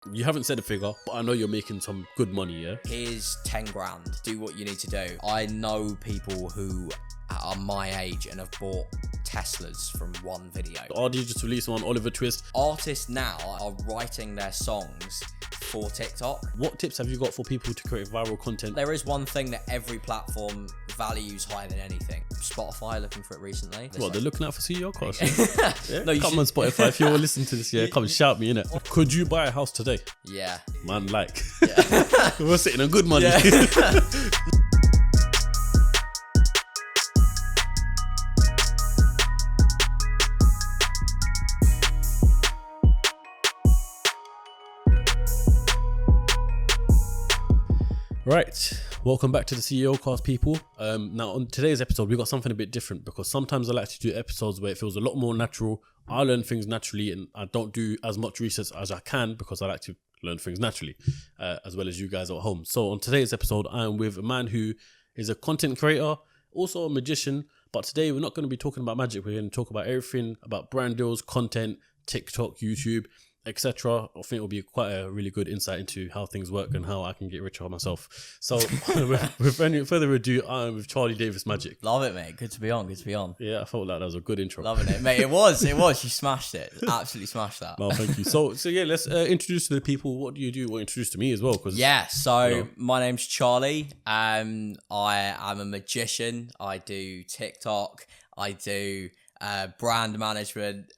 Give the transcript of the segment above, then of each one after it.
You haven't said a figure, but I know you're making some good money, yeah? Here's 10 grand. Do what you need to do. I know people who are my age and have bought Teslas from one video. RD just released one, Oliver Twist. Artists now are writing their songs for TikTok. What tips have you got for people to create viral content? There is one thing that every platform values higher than anything. Spotify looking for it recently. What, they're looking out for CEOCAST? Yeah? No, come on Spotify, if you're listening to this, come and shout me, innit? Could you buy a house today? Yeah. Man, like. Yeah. We're sitting on good money. Yeah. Right, welcome back to the CEOCAST, people. Now on today's episode, we got something a bit different because sometimes I like to do episodes where it feels a lot more natural. I learn things naturally and I don't do as much research as I can because I like to learn things naturally, as well as you guys at home. So on today's episode, I am with a man who is a content creator, also a magician. But today we're not going to be talking about magic. We're going to talk about everything about brand deals, content, TikTok, YouTube, etc. I think it will be quite a really good insight into how things work and how I can get richer myself. So with any further ado, I am with Charlie Davis Magic. Love it, mate. Good to be on. Good to be on. Yeah, I felt like that was a good intro. Loving it, mate. It was. You smashed it. Absolutely smashed that. No, thank you. So yeah, let's introduce to the people. What do you do? Well, introduce to me as well. Yeah. So my name's Charlie. I am a magician. I do TikTok. I do brand management,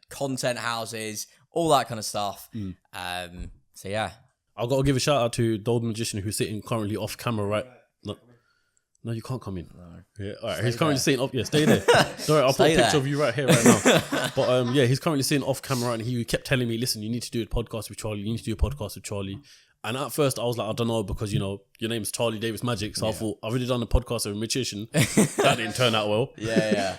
content houses, all that kind of stuff. So yeah, I've got to give a shout out to the old magician who's sitting currently off camera, right? No, you can't come in. No. Yeah, all right. He's currently sitting off. Yeah, stay there. Sorry, I'll put a picture of you right here, right now. But yeah, he's currently sitting off camera, and he kept telling me, "Listen, you need to do a podcast with Charlie. You need to do a podcast with Charlie." And at first, I was like, I don't know, because, you know, your name's Charlie Davis Magic. So I thought, I've already done a podcast with a magician. That didn't turn out well. Yeah.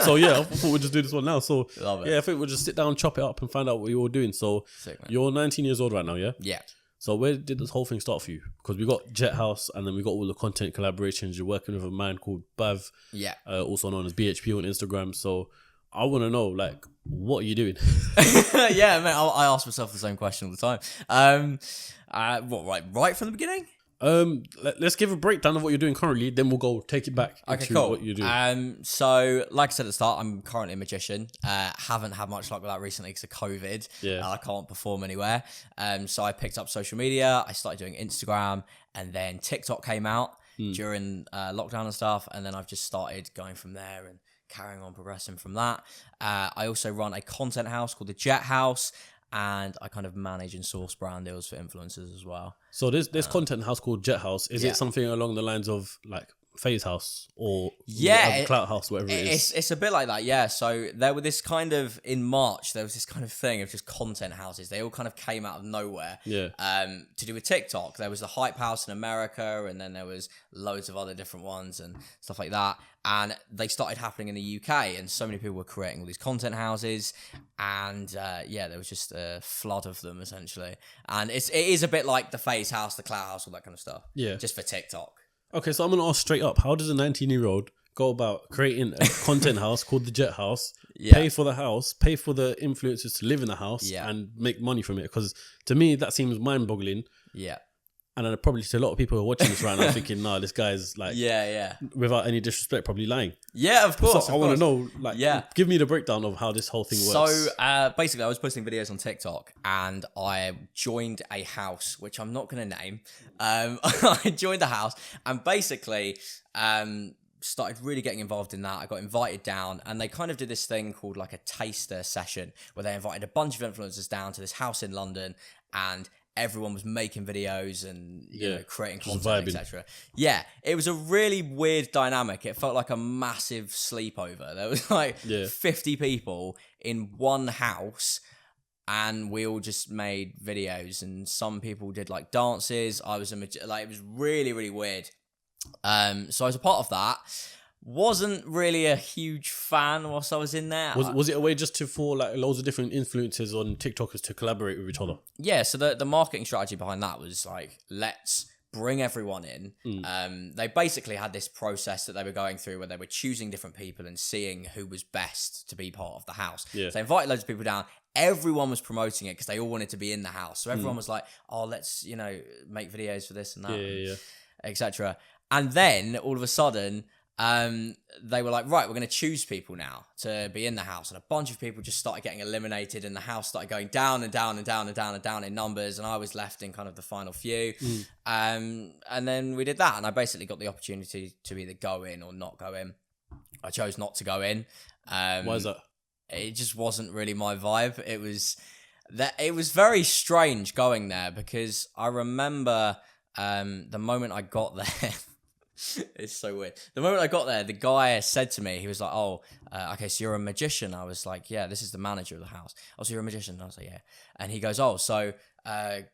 So yeah, I thought we'd just do this one now. So Love it. yeah, I think we'll just sit down, chop it up and find out what you're all doing. So you're 19 years old right now, yeah? Yeah. So where did this whole thing start for you? Because we got Jet House and then we got all the content collaborations. You're working with a man called Bav, also known as BHP on Instagram. So I want to know, like, what are you doing? Yeah, man, I ask myself the same question all the time. Right from the beginning? Let's give a breakdown of what you're doing currently, then we'll go take it back into what you're doing. So like I said at the start, I'm currently a magician. Haven't had much luck with that recently because of COVID. I can't perform anywhere. So I picked up social media. I started doing Instagram, and then TikTok came out during lockdown and stuff, and then I've just started going from there and carrying on progressing from that. I also run a content house called the Jet House, and I kind of manage and source brand deals for influencers as well. So this content house called Jet House, is it something along the lines of like Phase House or Clout House, whatever it is? It's a bit like that, yeah. So there were this kind of, in March, there was this kind of thing of just content houses. They all kind of came out of nowhere. To do with TikTok. There was the Hype House in America, and then there was loads of other different ones and stuff like that. And they started happening in the UK, and so many people were creating all these content houses, and there was just a flood of them essentially. And it is a bit like the Phase House, the Clout House, all that kind of stuff. Yeah, just for TikTok. Okay, so I'm gonna ask straight up: how does a 19-year-old go about creating a content house called the Jet House? Pay for the house, pay for the influencers to live in the house, and make money from it? Because to me, that seems mind-boggling. Yeah. And then probably to a lot of people who are watching this right now thinking, nah, this guy's like, without any disrespect, probably lying. Yeah, of course. So I want to know, like, give me the breakdown of how this whole thing works. So basically, I was posting videos on TikTok, and I joined a house, which I'm not going to name. I joined the house, and basically started really getting involved in that. I got invited down, and they kind of did this thing called like a taster session, where they invited a bunch of influencers down to this house in London, and everyone was making videos and you know, creating content, etc. Yeah, it was a really weird dynamic. It felt like a massive sleepover. There was like 50 people in one house, and we all just made videos. And some people did like dances. I was it was really, really weird. So I was a part of that. Wasn't really a huge fan whilst I was in there. Was it a way just for like loads of different influencers on TikTokers to collaborate with each other? Yeah, so the marketing strategy behind that was like, let's bring everyone in. They basically had this process that they were going through where they were choosing different people and seeing who was best to be part of the house. So they invited loads of people down. everyone was promoting it because they all wanted to be in the house. So everyone was like, oh, let's, make videos for this and that, etc. And then all of a sudden, they were like, right, we're going to choose people now to be in the house. And a bunch of people just started getting eliminated, and the house started going down and down and down and down and down in numbers. And I was left in kind of the final few. And then we did that. And I basically got the opportunity to either go in or not go in. I chose not to go in. Why is that? It just wasn't really my vibe. It was very strange going there, because I remember the moment I got there. It's so weird. The moment I got there, the guy said to me, he was like, oh, okay, so you're a magician. I was like, yeah, this is the manager of the house. Oh, so you're a magician? And I was like, yeah. And he goes, oh, so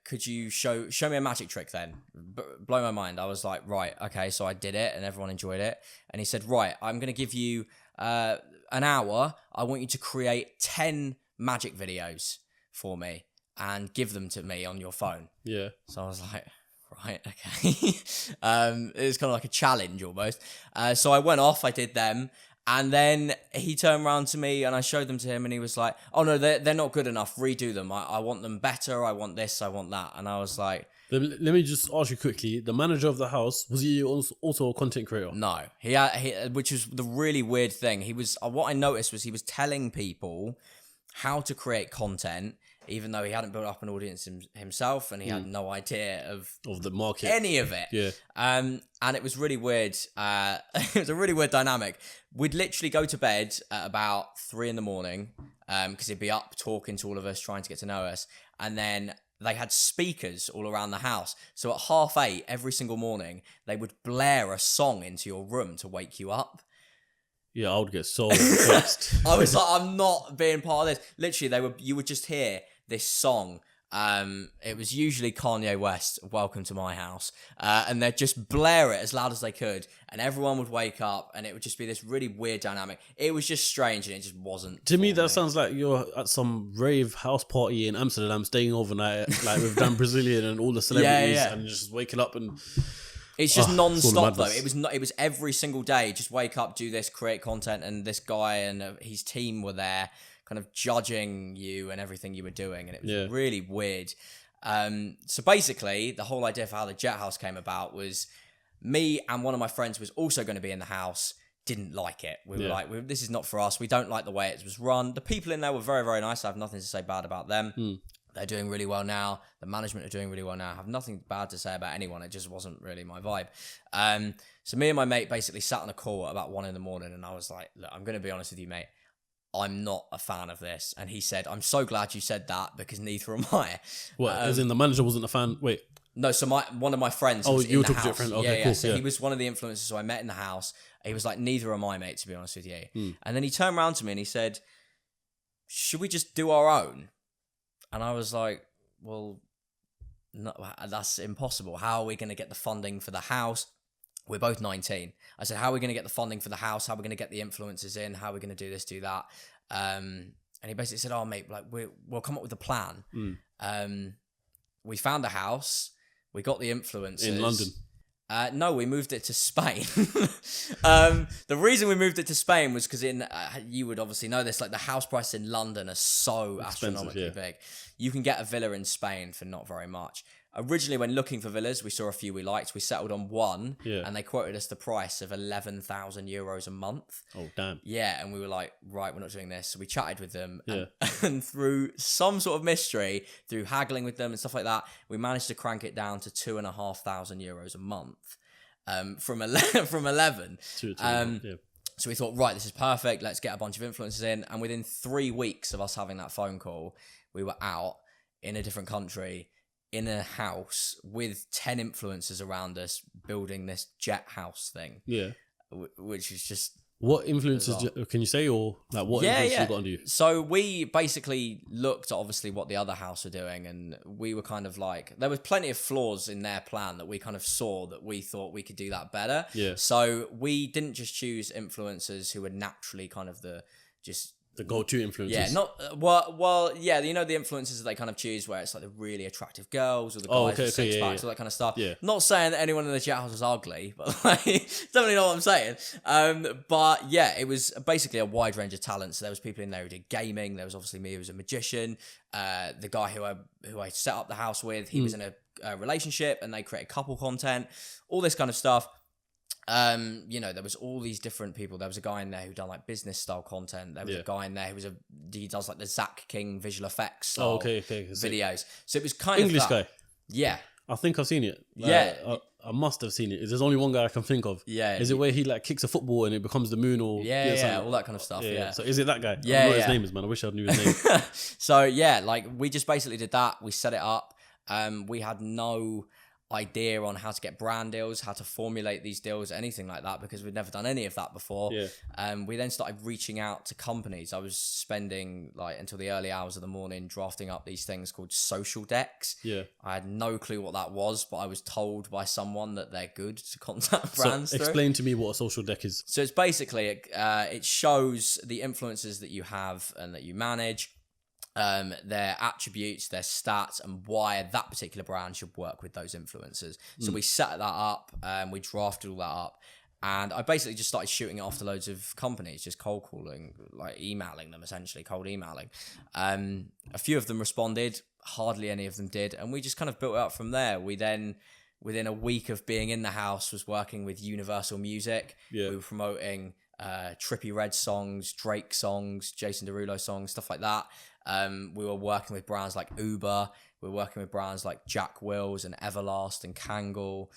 could you show me a magic trick then? Blow my mind. I was like, right, okay. So I did it and everyone enjoyed it. And he said, right, I'm going to give you an hour. I want you to create 10 magic videos for me and give them to me on your phone. Yeah. So I was like, right, okay. It was kind of like a challenge almost. So I went off, I did them, and then he turned around to me and I showed them to him, and he was like, oh no, they're not good enough, redo them. I want them better, I want this, I want that. And I was like, let me just ask you quickly, the manager of the house, was he also a content creator? no. He which was the really weird thing. He was, what I noticed was he was telling people how to create content, even though he hadn't built up an audience himself, and he had no idea of the market, any of it. Yeah. And it was really weird. It was a really weird dynamic. We'd literally go to bed at about 3 a.m, because he'd be up talking to all of us, trying to get to know us. And then they had speakers all around the house. So at 8:30 every single morning, they would blare a song into your room to wake you up. Yeah, I would get so pissed. I was like, I'm not being part of this. Literally, you would just hear this song. It was usually Kanye West, Welcome to My House. And they'd just blare it as loud as they could, and everyone would wake up, and it would just be this really weird dynamic. It was just strange, and it just wasn't. To me, that sounds like you're at some rave house party in Amsterdam, staying overnight, like with Dan Brazilian and all the celebrities, and just waking up and... It's just non-stop though. It was every single day. Just wake up, do this, create content, and this guy and his team were there, kind of judging you and everything you were doing, and it was really weird. So basically, the whole idea for how the Jet House came about was me and one of my friends was also going to be in the house. Didn't like it. We were like, this is not for us. We don't like the way it was run. The people in there were very, very nice. I have nothing to say bad about them. They're doing really well now. The management are doing really well now. I have nothing bad to say about anyone. It just wasn't really my vibe. So me and my mate basically sat on a call at about 1 a.m, and I was like, look, I'm going to be honest with you, mate. I'm not a fan of this. And he said, I'm so glad you said that, because neither am I. What, as in the manager wasn't a fan? Wait. No, so one of my friends was you in were the talking to your house. friend. Okay, cool. So he was one of the influencers who I met in the house. He was like, neither am I, mate, to be honest with you. And then he turned around to me and he said, should we just do our own? And I was like, well, no, that's impossible. How are we going to get the funding for the house? We're both 19. I said, how are we going to get the funding for the house? How are we going to get the influencers in? How are we going to do this, do that? And he basically said, oh, mate, like we'll come up with a plan. We found a house. We got the influencers. In London? No, we moved it to Spain. The reason we moved it to Spain was because you would obviously know this, like the house prices in London are so astronomically big. You can get a villa in Spain for not very much. Originally, when looking for villas, we saw a few we liked. We settled on one, and they quoted us the price of 11,000 euros a month. Oh, damn. Yeah, and we were like, right, we're not doing this. So we chatted with them, and through some sort of mystery, through haggling with them and stuff like that, we managed to crank it down to 2,500 euros a month from 11. So we thought, right, this is perfect. Let's get a bunch of influencers in. And within 3 weeks of us having that phone call, we were out in a different country, in a house with 10 influencers around us, building this Jet House thing. Yeah. Which is just... What influences can you say, or like what influences you got under you? So we basically looked at obviously what the other house were doing, and we were kind of like, there was plenty of flaws in their plan that we kind of saw that we thought we could do that better. Yeah. So we didn't just choose influencers who were naturally kind of The go-to influencers. Yeah, not well. Yeah, you know the influencers that they kind of choose, where it's like the really attractive girls or the guys with six packs, all that kind of stuff. Yeah. Not saying that anyone in the chat house was ugly, but like, definitely know what I'm saying. But yeah, it was basically a wide range of talents. So there was people in there who did gaming. There was obviously me who was a magician. The guy who I set up the house with, he was in a relationship, and they created couple content, all this kind of stuff. You know, there was all these different people. There was a guy in there who done like business style content. There was a guy in there who he does like the Zach King visual effects style videos. So it was kind English of that. guy. Yeah. I think I've seen it. I must have seen it. There's only one guy I can think of. Yeah. Is it where he like kicks a football and it becomes the moon or yeah, all that kind of stuff. Yeah. So is it that guy? Yeah, I don't know his name is, man. I wish I knew his name. So yeah, like we just basically did that. We set it up. We had no idea on how to get brand deals, how to formulate these deals, anything like that, because we'd never done any of that before. We then started reaching out to companies. I was spending like until the early hours of the morning drafting up these things called social decks. I had no clue what that was, but I was told by someone that they're good to contact brands. So explain to me what a social deck is. So it's basically it shows the influencers that you have and that you manage, their attributes, their stats, and why that particular brand should work with those influencers. So we set that up, we drafted all that up, and I basically just started shooting it off to loads of companies, just cold calling, like emailing them, essentially cold emailing. A few of them responded, hardly any of them did, and we just kind of built it up from there. We then, within a week of being in the house, was working with Universal Music. We were promoting Trippie Redd songs, Drake songs, Jason Derulo songs, stuff like that. We were working with brands like Uber. We were working with brands like Jack Wills and Everlast and Kangol,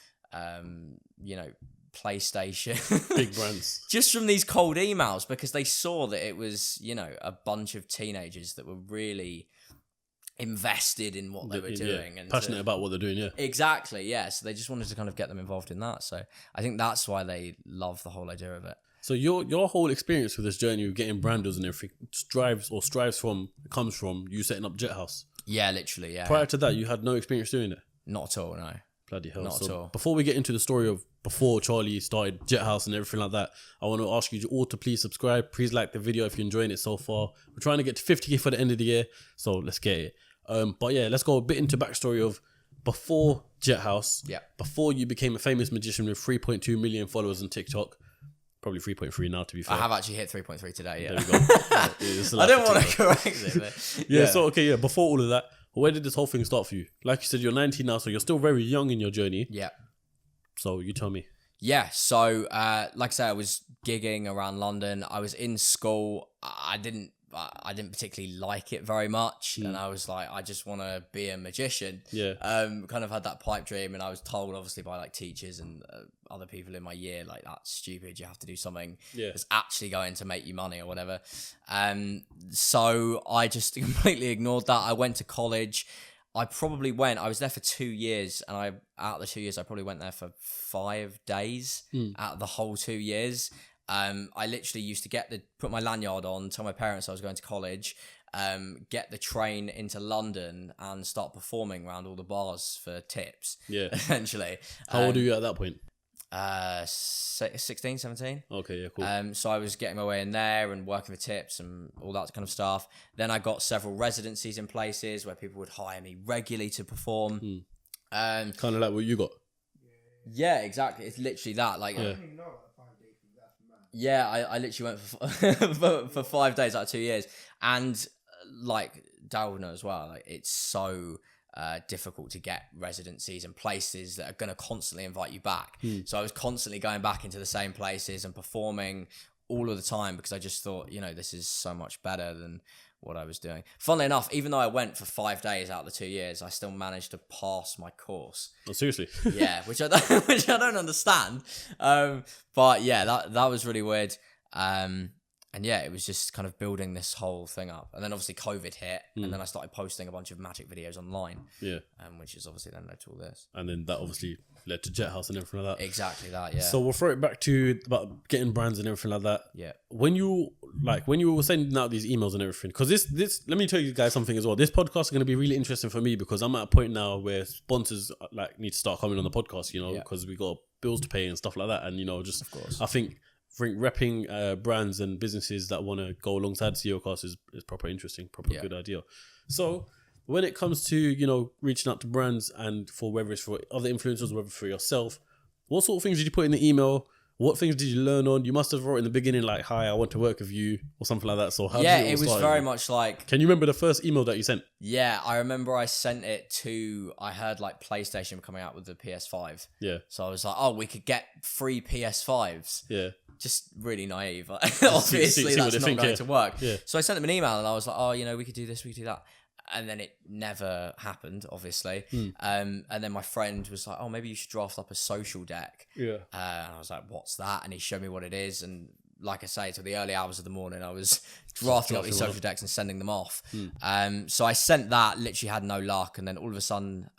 you know, PlayStation. Big brands. Just from these cold emails, because they saw that it was, you know, a bunch of teenagers that were really invested in what they were doing. And passionate about what they're doing, Exactly, yeah. So they just wanted to kind of get them involved in that. So I think that's why they love the whole idea of it. So your whole experience with this journey of getting brand deals and everything comes from you setting up Jet House. Yeah, literally, yeah. Prior to that, you had no experience doing it? Not at all, no. Bloody hell. Not at all. Before we get into the story of before Charlie started Jet House and everything like that, I want to ask you all to please subscribe. Please like the video if you're enjoying it so far. We're trying to get to 50k for the end of the year, so let's get it. But yeah, let's go a bit into backstory of before Jet House. Yeah. Before you became a famous magician with 3.2 million followers on TikTok. Probably 3.3 now, to be fair. I have actually hit 3.3 today, yeah. There we go. I don't want to correct it, but yeah, so okay, before all of that, where did this whole thing start for you? Like you said, you're 19 now, so you're still very young in your journey. Yeah. So you tell me. Yeah, so like I say, I was gigging around London. I was in school. I didn't particularly like it very much, and I was like, I just want to be a magician. Yeah. Kind of had that pipe dream, and I was told, obviously, by like teachers and other people in my year, like, that's stupid. You have to do something that's actually going to make you money or whatever. So I just completely ignored that. I went to college. I was there for 2 years, and out of the 2 years, I probably went there for 5 days out of the whole 2 years. I literally used to put my lanyard on, tell my parents I was going to college, get the train into London and start performing around all the bars for tips. Yeah. Essentially. How old are you at that point? 16, 17. Okay, yeah, cool. So I was getting my way in there and working for tips and all that kind of stuff. Then I got several residencies in places where people would hire me regularly to perform. Kind of like what you got. Yeah, exactly. It's literally that. Like, yeah. I literally went for 5 days out of 2 years, and like Dal would know as well. Like, it's so difficult to get residencies and places that are going to constantly invite you back. So I was constantly going back into the same places and performing all of the time, because I just thought, you know, this is so much better than what I was doing. Funnily enough, even though I went for 5 days out of the 2 years, I still managed to pass my course. Oh, seriously? Yeah, which I don't understand. But yeah, that was really weird. And yeah, it was just kind of building this whole thing up. And then obviously COVID hit, and then I started posting a bunch of magic videos online. Yeah. Which is obviously then led to all this. And then that obviously led to Jet House and everything like that. Exactly that, yeah. So we'll throw it back to about getting brands and everything like that. Yeah. When you were sending out these emails and everything, because this let me tell you guys something as well. This podcast is going to be really interesting for me, because I'm at a point now where sponsors like need to start coming on the podcast, you know, because we got bills to pay and stuff like that. And, you know, just, of course, I think think repping brands and businesses that want to go alongside CEOcast is proper interesting, proper good idea. So when it comes to, you know, reaching out to brands and for whether it's for other influencers, whether for yourself, what sort of things did you put in the email? What things did you learn on? You must have wrote in the beginning like, "Hi, I want to work with you," or something like that. So how did it was very much like... Can you remember the first email that you sent? Yeah, I remember I sent it to... I heard like PlayStation coming out with the PS5. Yeah. So I was like, oh, we could get free PS5s. Yeah. Just really naive. Obviously, that's not going to work. Yeah. So I sent them an email and I was like, oh, you know, we could do this, we could do that. And then it never happened, obviously. And then my friend was like, oh, maybe you should draft up a social deck. Yeah. And I was like, what's that? And he showed me what it is. And like I say, till the early hours of the morning, I was drafting up these social decks and sending them off. So I sent that, literally had no luck. And then all of a sudden,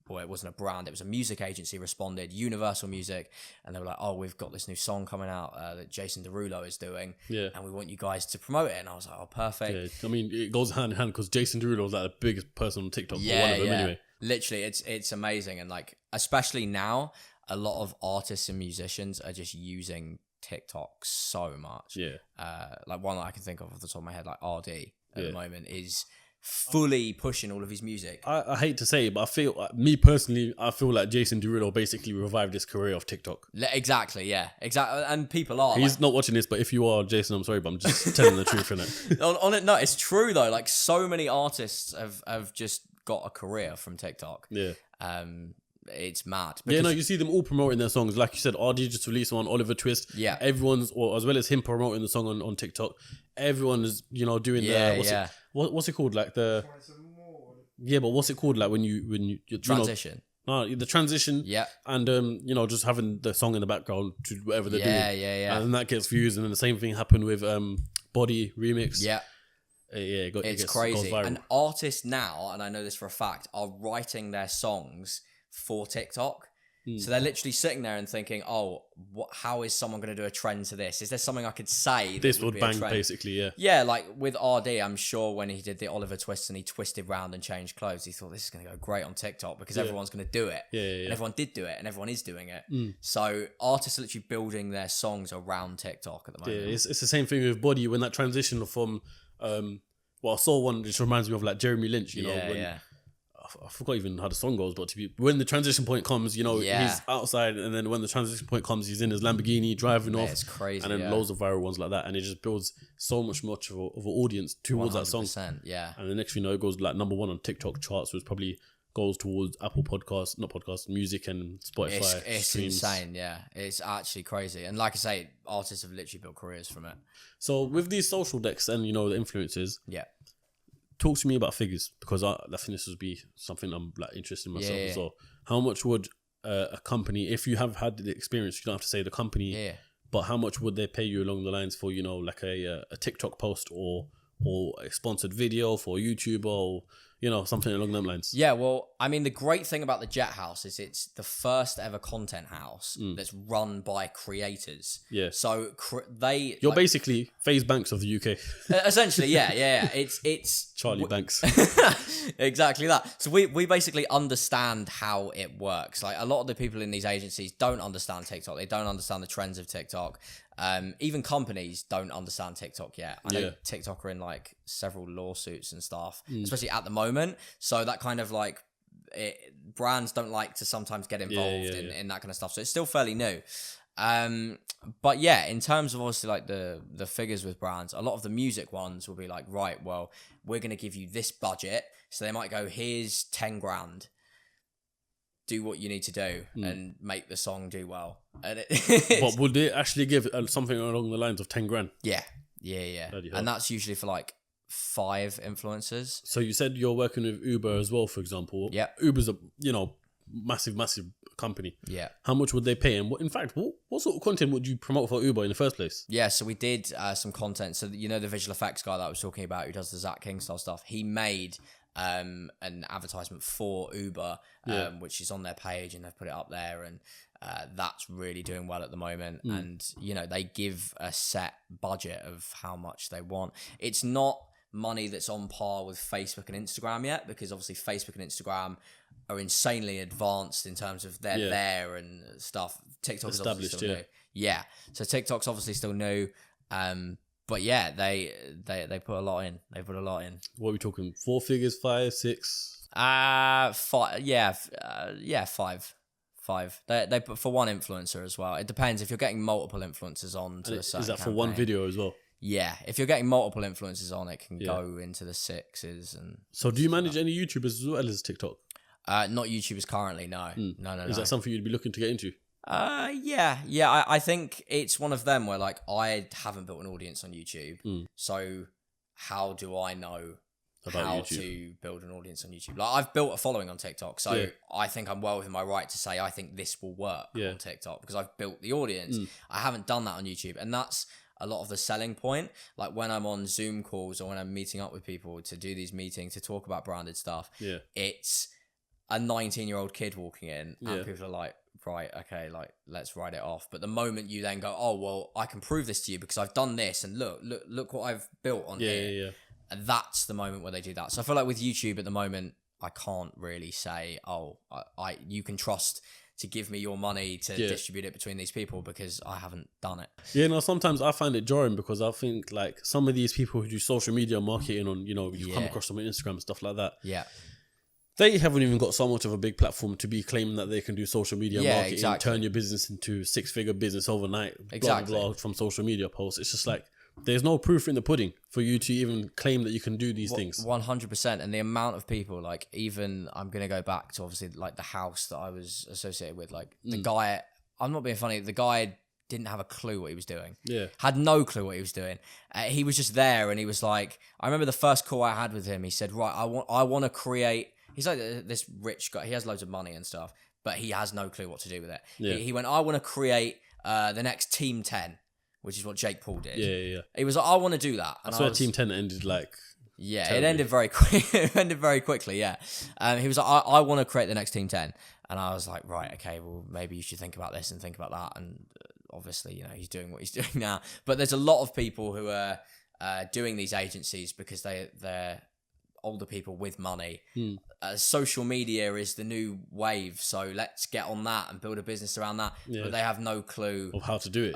well, it wasn't a brand, it was a music agency responded, Universal Music, and they were like, oh, we've got this new song coming out that Jason Derulo is doing, and we want you guys to promote it. And I was like, oh, perfect. Yeah, I mean, it goes hand in hand because Jason Derulo is like the biggest person on TikTok, one of them anyway. Literally, it's amazing. And like, especially now, a lot of artists and musicians are just using TikTok so much. Yeah. Like one that I can think of off the top of my head, like RD at the moment is fully pushing all of his music. I hate to say it, but I feel, me personally, I feel like Jason Derulo basically revived his career of TikTok. Exactly, yeah. Exactly. And people are. He's not watching this, but if you are, Jason, I'm sorry, but I'm just telling the truth, innit? on it, no, it's true though. Like so many artists have just got a career from TikTok. Yeah. It's mad. Yeah, no, you see them all promoting their songs. Like you said, RD just released one, Oliver Twist. Yeah. Everyone's, or as well as him promoting the song on TikTok, everyone is, you know, doing what's it called? Like the... Yeah, but what's it called? Like when you transition. The transition. Yeah. And, you know, just having the song in the background to whatever they're doing. Yeah. And that gets views. And then the same thing happened with Body Remix. Yeah. It's crazy. And artists now, and I know this for a fact, are writing their songs for TikTok. So they're literally sitting there and thinking, oh, how is someone going to do a trend to this? Is there something I could say? This would bang, basically, yeah. Yeah, like with RD, I'm sure when he did the Oliver Twist and he twisted round and changed clothes, he thought this is going to go great on TikTok because everyone's going to do it. Yeah. And everyone did do it and everyone is doing it. So artists are literally building their songs around TikTok at the moment. Yeah, it's the same thing with Body when that transition from, I saw one which reminds me of like Jeremy Lynch, you know, I forgot even how the song goes, but when the transition point comes, you know, he's outside, and then when the transition point comes, he's in his Lamborghini driving off. It's crazy, and then loads of viral ones like that, and it just builds so much of an audience towards that song. Yeah, and the next thing you know, it goes like number one on TikTok charts, which probably goes towards Apple Podcasts, not podcasts, music and Spotify. It's streams. Insane, yeah. It's actually crazy, and like I say, artists have literally built careers from it. So with these social decks and, you know, the influencers, talk to me about figures, because I think this would be something I'm like interested in myself as well. How much would a company, if you have had the experience, you don't have to say the company, but how much would they pay you along the lines for, you know, like a TikTok post or a sponsored video for YouTube or, you know, something along them lines? Yeah, well, I mean, the great thing about the Jet House is it's the first ever content house that's run by creators. Yeah. So you're basically FaZe Banks of the UK. Essentially, yeah. It's Charlie Banks. Exactly that. So we basically understand how it works. Like a lot of the people in these agencies don't understand TikTok. They don't understand the trends of TikTok. Even companies don't understand TikTok yet. I know TikTok are in like several lawsuits and stuff, especially at the moment. So that kind of like brands don't like to sometimes get involved in that kind of stuff. So it's still fairly new. But yeah, in terms of obviously like the figures with brands, a lot of the music ones will be like, right, well, we're going to give you this budget. So they might go, here's 10 grand. Do what you need to do and make the song do well. And but would they actually give something along the lines of 10 grand? Yeah. And that's usually for like 5 influencers. So you said you're working with Uber as well, for example. Yeah. Uber's a, you know, massive company. Yeah. How much would they pay? And in fact, what sort of content would you promote for Uber in the first place? Yeah, so we did some content. So, you know, the visual effects guy that I was talking about who does the Zach King style stuff, he made an advertisement for Uber, which is on their page and they've put it up there, and that's really doing well at the moment. And, you know, they give a set budget of how much they want. It's not money that's on par with Facebook and Instagram yet, because obviously Facebook and Instagram are insanely advanced in terms of they're there and stuff. TikTok is obviously still new. Yeah. So TikTok's obviously still new. But yeah, they put a lot in. They put a lot in. What are we talking? 4 figures, 5, 6? 5. Yeah, 5. They put for one influencer as well. It depends if you're getting multiple influencers on to a certain Is that campaign. for one video as well? Yeah, if you're getting multiple influencers on, it can go into the 6s. And so, do you manage any YouTubers as well as TikTok? Not YouTubers currently. No. Is that something you'd be looking to get into? Yeah. I think it's one of them where like I haven't built an audience on YouTube, so how do I know about to build an audience on YouTube? Like I've built a following on TikTok, so I think I'm well within my right to say I think this will work on TikTok because I've built the audience. I haven't done that on YouTube, and that's a lot of the selling point. Like when I'm on Zoom calls or when I'm meeting up with people to do these meetings to talk about branded stuff, it's a 19-year-old kid walking in and people are like, right, okay, like let's write it off. But the moment you then go, oh well, I can prove this to you because I've done this and look what I've built on here. And that's the moment where they do that. So I feel like with YouTube at the moment, I can't really say, oh, you can trust to give me your money to distribute it between these people because I haven't done it. Yeah, no, sometimes I find it jarring because I think like some of these people who do social media marketing on, you come across them on Instagram and stuff like that. Yeah. They haven't even got so much of a big platform to be claiming that they can do social media marketing, turn your business into 6-figure business overnight, blah, blah, from social media posts. It's just like, there's no proof in the pudding for you to even claim that you can do these things. 100%. And the amount of people, like even, I'm going to go back to obviously like the house that I was associated with, like the guy, I'm not being funny, the guy didn't have a clue what he was doing. Yeah. Had no clue what he was doing. He was just there and he was like, I remember the first call I had with him, he said, right, I want to create. He's like this rich guy. He has loads of money and stuff, but he has no clue what to do with it. Yeah. He went, I want to create the next Team 10, which is what Jake Paul did. Yeah. He was like, I want to do that. And I swear Team 10 ended like... Yeah, terribly. It ended very quick. It ended very quickly, yeah. He was like, I want to create the next Team 10. And I was like, right, okay, well, maybe you should think about this and think about that. And obviously, he's doing what he's doing now. But there's a lot of people who are doing these agencies because they're older people with money. Social media is the new wave, so let's get on that and build a business around that. But they have no clue of how to do it.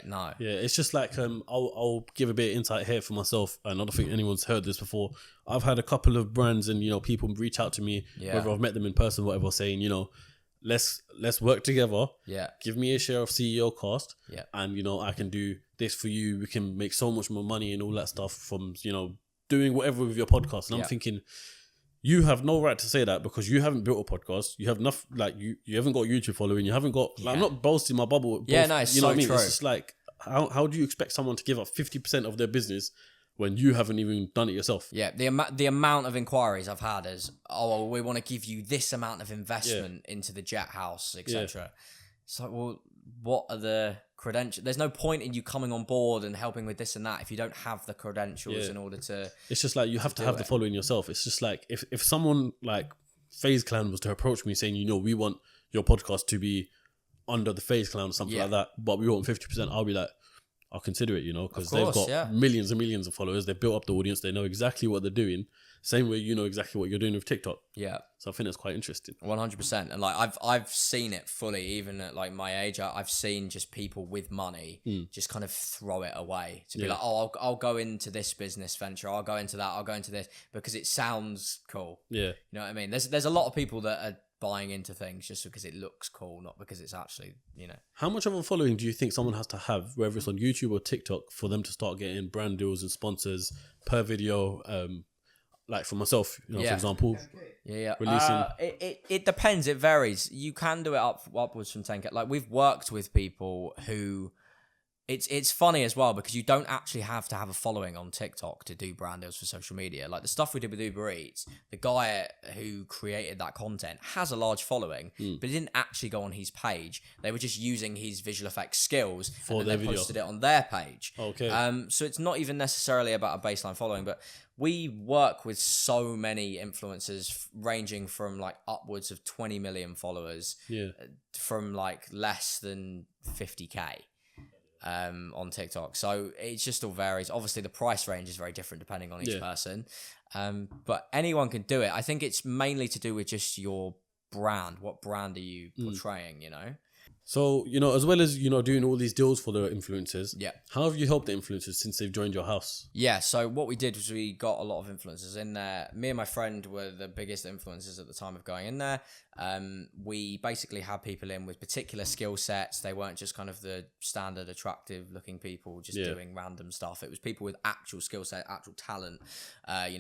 No. Yeah, it's just like I'll give a bit of insight here for myself, and I don't think anyone's heard this before. I've had a couple of brands and people reach out to me, whether I've met them in person, or whatever, saying let's work together. Yeah. Give me a share of CEOCAST. Yeah. And I can do this for you. We can make so much more money and all that stuff from doing whatever with your podcast. And I'm thinking, you have no right to say that because you haven't built a podcast. You have enough, like you haven't got a YouTube following. You haven't got. Like, I'm not boasting my bubble. It's you know so what I mean? true. It's just like how do you expect someone to give up 50% of their business when you haven't even done it yourself? Yeah, the amount of inquiries I've had is, oh, we want to give you this amount of investment into the jet house, etc. It's like, well, what are the credentials? There's no point in you coming on board and helping with this and that if you don't have the credentials in order to. It's just like you have to have the following yourself. It's just like if someone like FaZe Clan was to approach me saying, we want your podcast to be under the FaZe Clan or something like that, but we want 50%, I'll be like, I'll consider it, because they've got millions and millions of followers. They've built up the audience. They know exactly what they're doing. Same way you know exactly what you're doing with TikTok. Yeah. So I think that's quite interesting. 100%. And like I've seen it fully, even at like my age. I've seen just people with money just kind of throw it away to be like, oh, I'll go into this business venture. I'll go into that. I'll go into this because it sounds cool. Yeah. You know what I mean? There's a lot of people that are buying into things just because it looks cool, not because it's actually, How much of a following do you think someone has to have, whether it's on YouTube or TikTok, for them to start getting brand deals and sponsors per video? Like for myself, for example, releasing. It depends. It varies. You can do it upwards from 10K. Like we've worked with people who, it's funny as well because you don't actually have to have a following on TikTok to do brand deals for social media. Like the stuff we did with Uber Eats, the guy who created that content has a large following, but it didn't actually go on his page. They were just using his visual effects skills and then they posted it on their page. Okay. So it's not even necessarily about a baseline following, but we work with so many influencers ranging from like upwards of 20 million followers from like less than 50K. on TikTok. So it just all varies. Obviously, the price range is very different depending on each person. But anyone can do it. I think it's mainly to do with just your brand. What brand are you portraying, you know? So, as well as, doing all these deals for the influencers, Yeah. how have you helped the influencers since they've joined your house? Yeah, so what we did was we got a lot of influencers in there. Me and my friend were the biggest influencers at the time of going in there. We basically had people in with particular skill sets. They weren't just kind of the standard attractive looking people just doing random stuff. It was people with actual skill set, actual talent,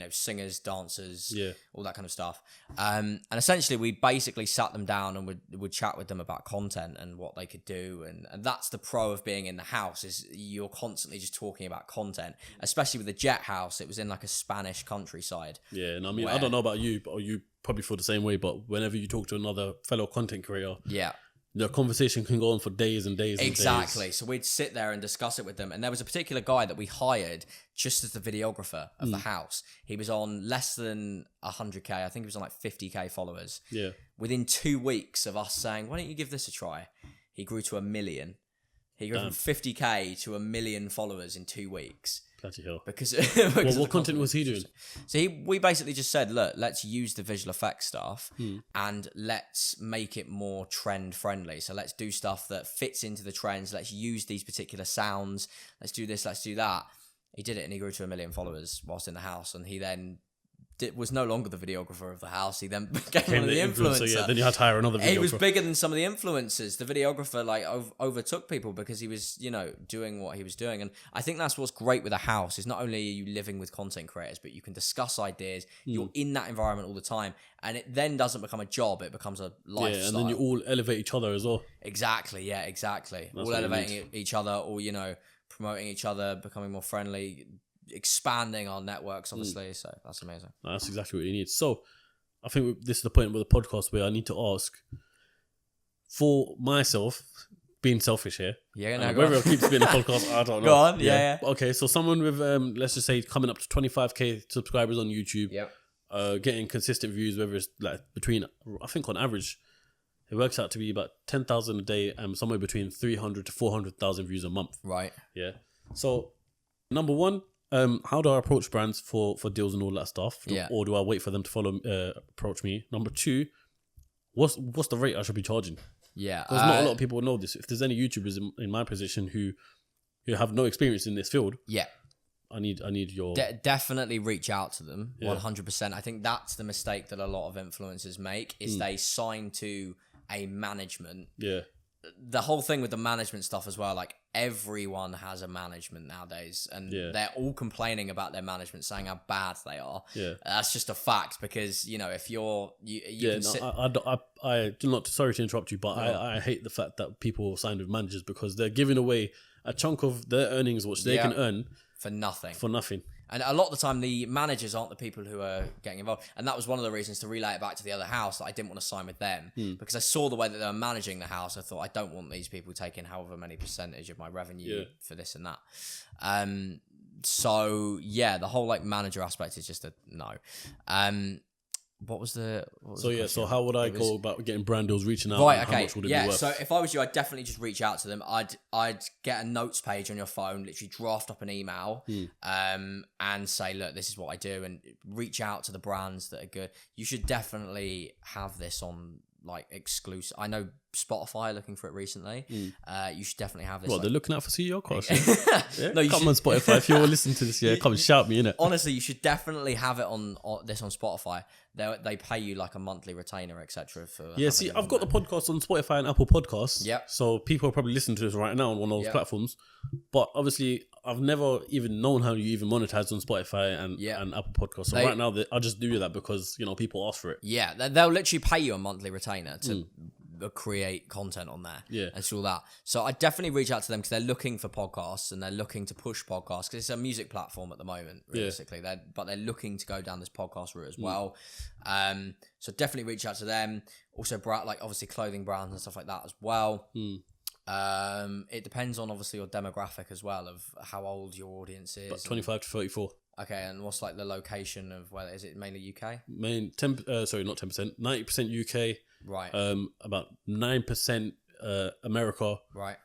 singers, dancers, all that kind of stuff. And essentially we basically sat them down and would chat with them about content and what they could do. And that's the pro of being in the house, is you're constantly just talking about content, especially with the Jet House. It was in like a Spanish countryside. Yeah, and I mean, I don't know about you, but you probably feel the same way, but whenever you talk to another fellow content creator, the conversation can go on for days and days and exactly. days. So we'd sit there and discuss it with them. And there was a particular guy that we hired just as the videographer of the house. He was on less than 100k. I think he was on like 50k followers. Yeah. Within 2 weeks of us saying, why don't you give this a try? He grew to 1 million. He grew from 50k to 1 million followers in 2 weeks. Bloody hell. Because what content was he doing? So we basically just said, look, let's use the visual effects stuff and let's make it more trend friendly. So let's do stuff that fits into the trends. Let's use these particular sounds. Let's do this, let's do that. He did it and he grew to 1 million followers whilst in the house. And he then was no longer the videographer of the house. He then became one of the influencer. Yeah, then you had to hire another videographer. He was bigger than some of the influencers. The videographer overtook people because he was, doing what he was doing. And I think that's what's great with a house, is not only are you living with content creators, but you can discuss ideas. You're in that environment all the time. And it then doesn't become a job. It becomes a lifestyle. Yeah, and then you all elevate each other as well. Exactly. Yeah, exactly. That's all elevating each other, or, promoting each other, becoming more friendly, expanding our networks, obviously. So that's amazing. That's exactly what you need. So I think this is the point with the podcast where I need to ask, for myself, being selfish here. Yeah, no, whether it keeps being a podcast, I don't know. Go on, yeah. Okay, so someone with, let's just say, coming up to 25k subscribers on YouTube, getting consistent views, whether it's like between, I think on average, it works out to be about 10,000 a day and somewhere between 300 to 400,000 views a month. Right. Yeah. So, number one, how do I approach brands for deals and all that stuff? Yeah. Or do I wait for them to approach me? Number two, what's the rate I should be charging? Yeah. Because not a lot of people know this. If there's any YouTubers in my position who have no experience in this field, I need your... definitely reach out to them, 100%. I think that's the mistake that a lot of influencers make, is they sign to a management. Yeah. The whole thing with the management stuff as well, like everyone has a management nowadays, and they're all complaining about their management, saying how bad they are. Yeah, that's just a fact, because if you're I do not, sorry to interrupt you, but I hate the fact that people sign with managers, because they're giving away a chunk of their earnings, which they can earn for nothing. And a lot of the time, the managers aren't the people who are getting involved. And that was one of the reasons, to relay it back to the other house, that I didn't want to sign with them. Because I saw the way that they were managing the house. I thought, I don't want these people taking however many percentage of my revenue for this and that. So, yeah, the whole manager aspect is just a no. What was the question? So how would I go about getting brand deals, reaching out? Right, okay. How much would it be worth? So if I was you, I'd definitely just reach out to them. I'd get a notes page on your phone, literally draft up an email, and say, look, this is what I do, and reach out to the brands that are good. You should definitely have this on exclusive. I know Spotify are looking for it recently. You should definitely have this. Well, they're looking out for CEOCAST. No, come on Spotify. If you're listening to this, come and shout me, innit? Honestly, you should definitely have it on this on Spotify. They pay you like a monthly retainer, etc. For see, I've got the podcast on Spotify and Apple Podcasts. Yeah. So people are probably listening to this right now on one of those platforms. But obviously, I've never even known how you even monetize on Spotify and Apple Podcasts. So right now, I just do that because people ask for it. Yeah, they'll literally pay you a monthly retainer to create content on there and all that. So I definitely reach out to them, because they're looking for podcasts and they're looking to push podcasts, because it's a music platform at the moment, realistically. But they're looking to go down this podcast route as well. So definitely reach out to them. Also, obviously clothing brands and stuff like that as well. It depends on obviously your demographic as well, of how old your audience is. About 25 to 34. Okay, and what's the location of where? Is it mainly UK? Not 10%, 90% UK. Right. About 9% America. Right.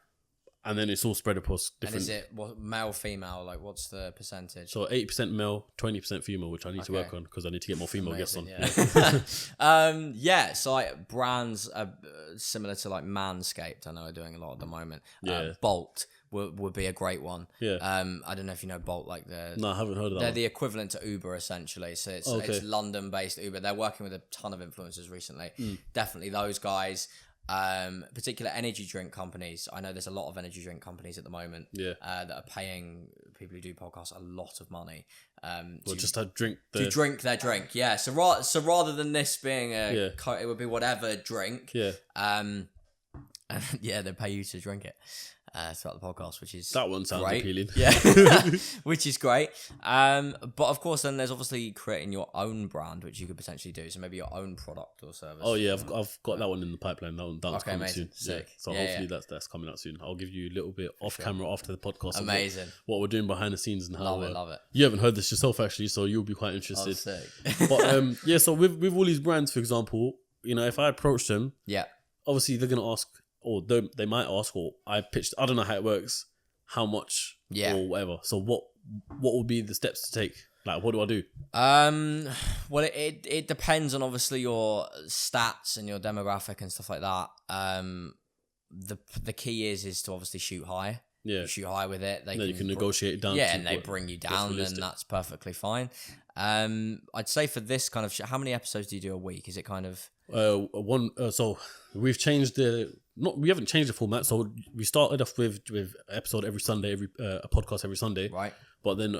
and then it's all spread across different. And is it male, female? Like, what's the percentage? So 80% male, 20% female, which I need to work on because I need to get more female guests on. Yeah. So like brands are similar to like Manscaped. I know are doing a lot at the moment. Bolt would be a great one. Yeah. I don't know if you know Bolt. Like no, I haven't heard of that. They're the equivalent to Uber essentially. So it's London-based Uber. They're working with a ton of influencers recently. Definitely those guys. Particular energy drink companies. I know there's a lot of energy drink companies at the moment that are paying people who do podcasts a lot of money just to drink their drink. Yeah. So rather than this being it would be whatever drink. Yeah. They pay you to drink it throughout the podcast, which is that one sounds great. appealing. Yeah, which is great. But of course, then there's obviously creating your own brand, which you could potentially do. So maybe your own product or service. Oh yeah, I've got that one in the pipeline. That's coming amazing. soon. Sick. Yeah. So hopefully that's coming out soon. I'll give you a little bit off camera after the podcast. Amazing. What we're doing behind the scenes and how. Love it. You haven't heard this yourself actually, so you'll be quite interested. Sick. But so with all these brands, for example, if I approach them, obviously they're gonna ask. Or they might ask, or I pitched. I don't know how it works, how much, or whatever. So what would be the steps to take? Like, what do I do? Well, it depends on obviously your stats and your demographic and stuff like that. The key is to obviously shoot high. Yeah, you shoot high with it. You can negotiate it down. Yeah, and they bring you down, and that's perfectly fine. I'd say for this kind of how many episodes do you do a week? Is it kind of one? So we've changed we haven't changed the format. So we started off with episode every Sunday, a podcast every Sunday, right? But then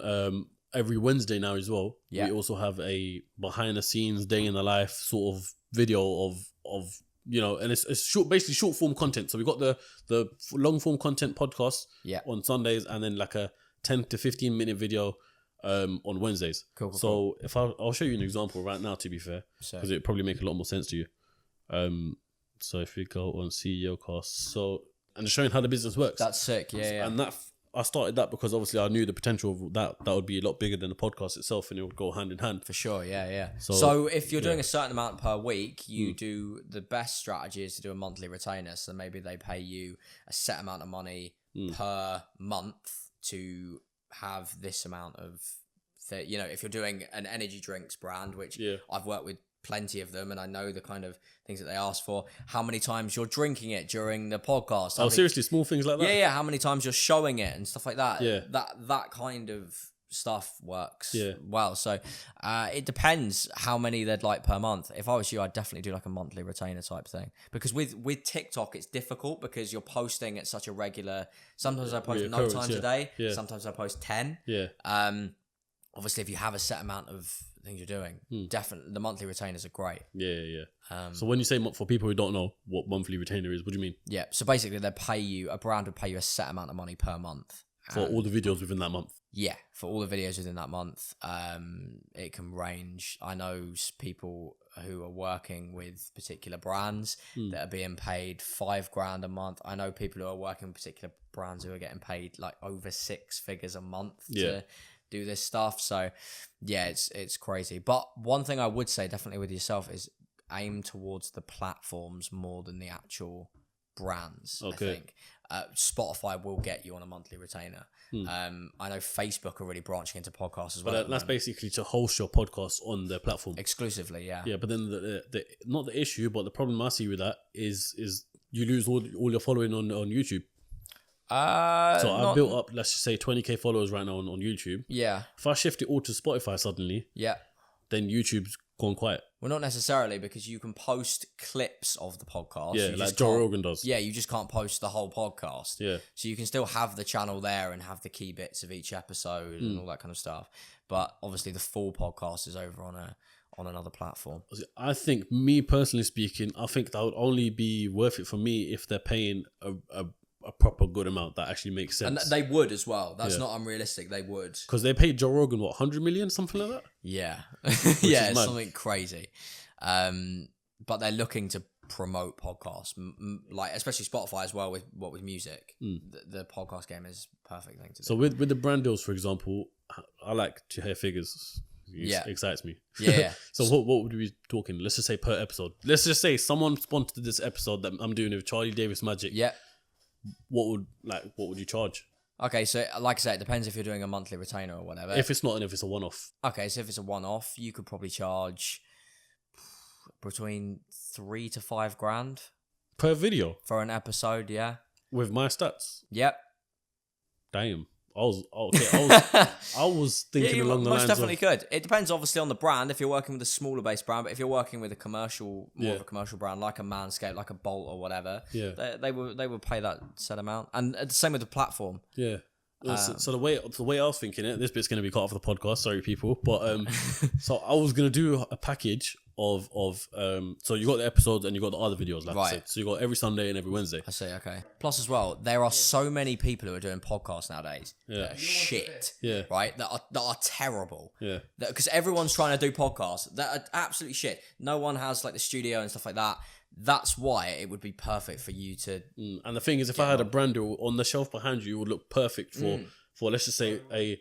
every Wednesday now as well. We also have a behind the scenes day in the life sort of video of and it's basically short form content. So we got the long form content podcast on Sundays, and then like a 10 to 15 minute video on Wednesdays. Cool. So if I'll show you an example right now, to be fair, because it probably make a lot more sense to you. So if we go on CEOCAST, and showing how the business works. That's sick. Yeah. And I started that because obviously I knew the potential of that would be a lot bigger than the podcast itself, and it would go hand in hand. For sure, yeah. So if you're doing a certain amount per week, you do the best strategy is to do a monthly retainer. So maybe they pay you a set amount of money per month to have this amount of, if you're doing an energy drinks brand, which I've worked with plenty of them, and I know the kind of things that they ask for, how many times you're drinking it during the podcast. Seriously, small things like that? Yeah, how many times you're showing it and stuff like that. Yeah. That kind of stuff works well. So it depends how many they'd like per month. If I was you, I'd definitely do like a monthly retainer type thing. Because with TikTok, it's difficult because you're posting at such a regular, sometimes I post 9 times a day, sometimes I post 10. Yeah. Obviously, if you have a set amount of things you're doing, definitely the monthly retainers are great. Yeah. So when you say, for people who don't know what monthly retainer is, what do you mean? Yeah, so basically a brand would pay you a set amount of money per month. For all the videos within that month? Yeah, for all the videos within that month. It can range. I know people who are working with particular brands that are being paid $5,000 a month. I know people who are working with particular brands who are getting paid like over 6 figures a month to do this stuff. So yeah, it's crazy. But one thing I would say definitely with yourself is aim towards the platforms more than the actual brands. Okay. I think Spotify will get you on a monthly retainer. I know Facebook are really branching into podcasts as well. But that's basically to host your podcast on their platform exclusively. Yeah. But then the not the issue, but the problem I see with that is you lose all your following on YouTube. So I built up, let's just say 20k followers right now on YouTube. Yeah. If I shift it all to Spotify suddenly, then YouTube's gone quiet. Well, not necessarily, because you can post clips of the podcast. Yeah, like Joe Rogan does. Yeah, you just can't post the whole podcast. Yeah. So you can still have the channel there and have the key bits of each episode and all that kind of stuff. But obviously the full podcast is over on another platform. I think, me personally speaking, I think that would only be worth it for me if they're paying a proper good amount that actually makes sense. And they would as well. That's not unrealistic. They would. Because they paid Joe Rogan, 100 million? Something like that? Yeah. Yeah, it's something crazy. But they're looking to promote podcasts, like especially Spotify as well with music. The podcast game is a perfect thing to do. So with the brand deals, for example, I like to hear figures. It excites me. Yeah. So what would we be talking? Let's just say per episode. Let's just say someone sponsored this episode that I'm doing with Charlie Davis Magic. Yeah. what would you charge? Okay, so like I said, it depends if you're doing a monthly retainer or whatever. If it's not, and if it's a one-off. Okay, so if it's a one-off, you could probably charge between 3 to 5 grand Per video? for an episode, yeah. With my stats? Yep. Damn. I was thinking you along the most lines definitely of... could. It depends obviously on the brand. If you're working with a smaller base brand, but if you're working with a commercial, more of a commercial brand like a Manscaped, like a Bolt or whatever, they would pay that set amount. And the same with the platform. Yeah. So the way I was thinking it, this bit's going to be cut off the podcast. Sorry, people, but so I was going to do a package of so you got the episodes and you got the other videos, like I said. So you got every Sunday and every Wednesday. I see. Okay. Plus, as well, there are so many people who are doing podcasts nowadays. That are shit. Yeah. Right. That are terrible. Yeah. Because everyone's trying to do podcasts that are absolutely shit. No one has like the studio and stuff like that. That's why it would be perfect for you to. And the thing is, if I had a brand deal on the shelf behind you, it would look perfect for let's just say a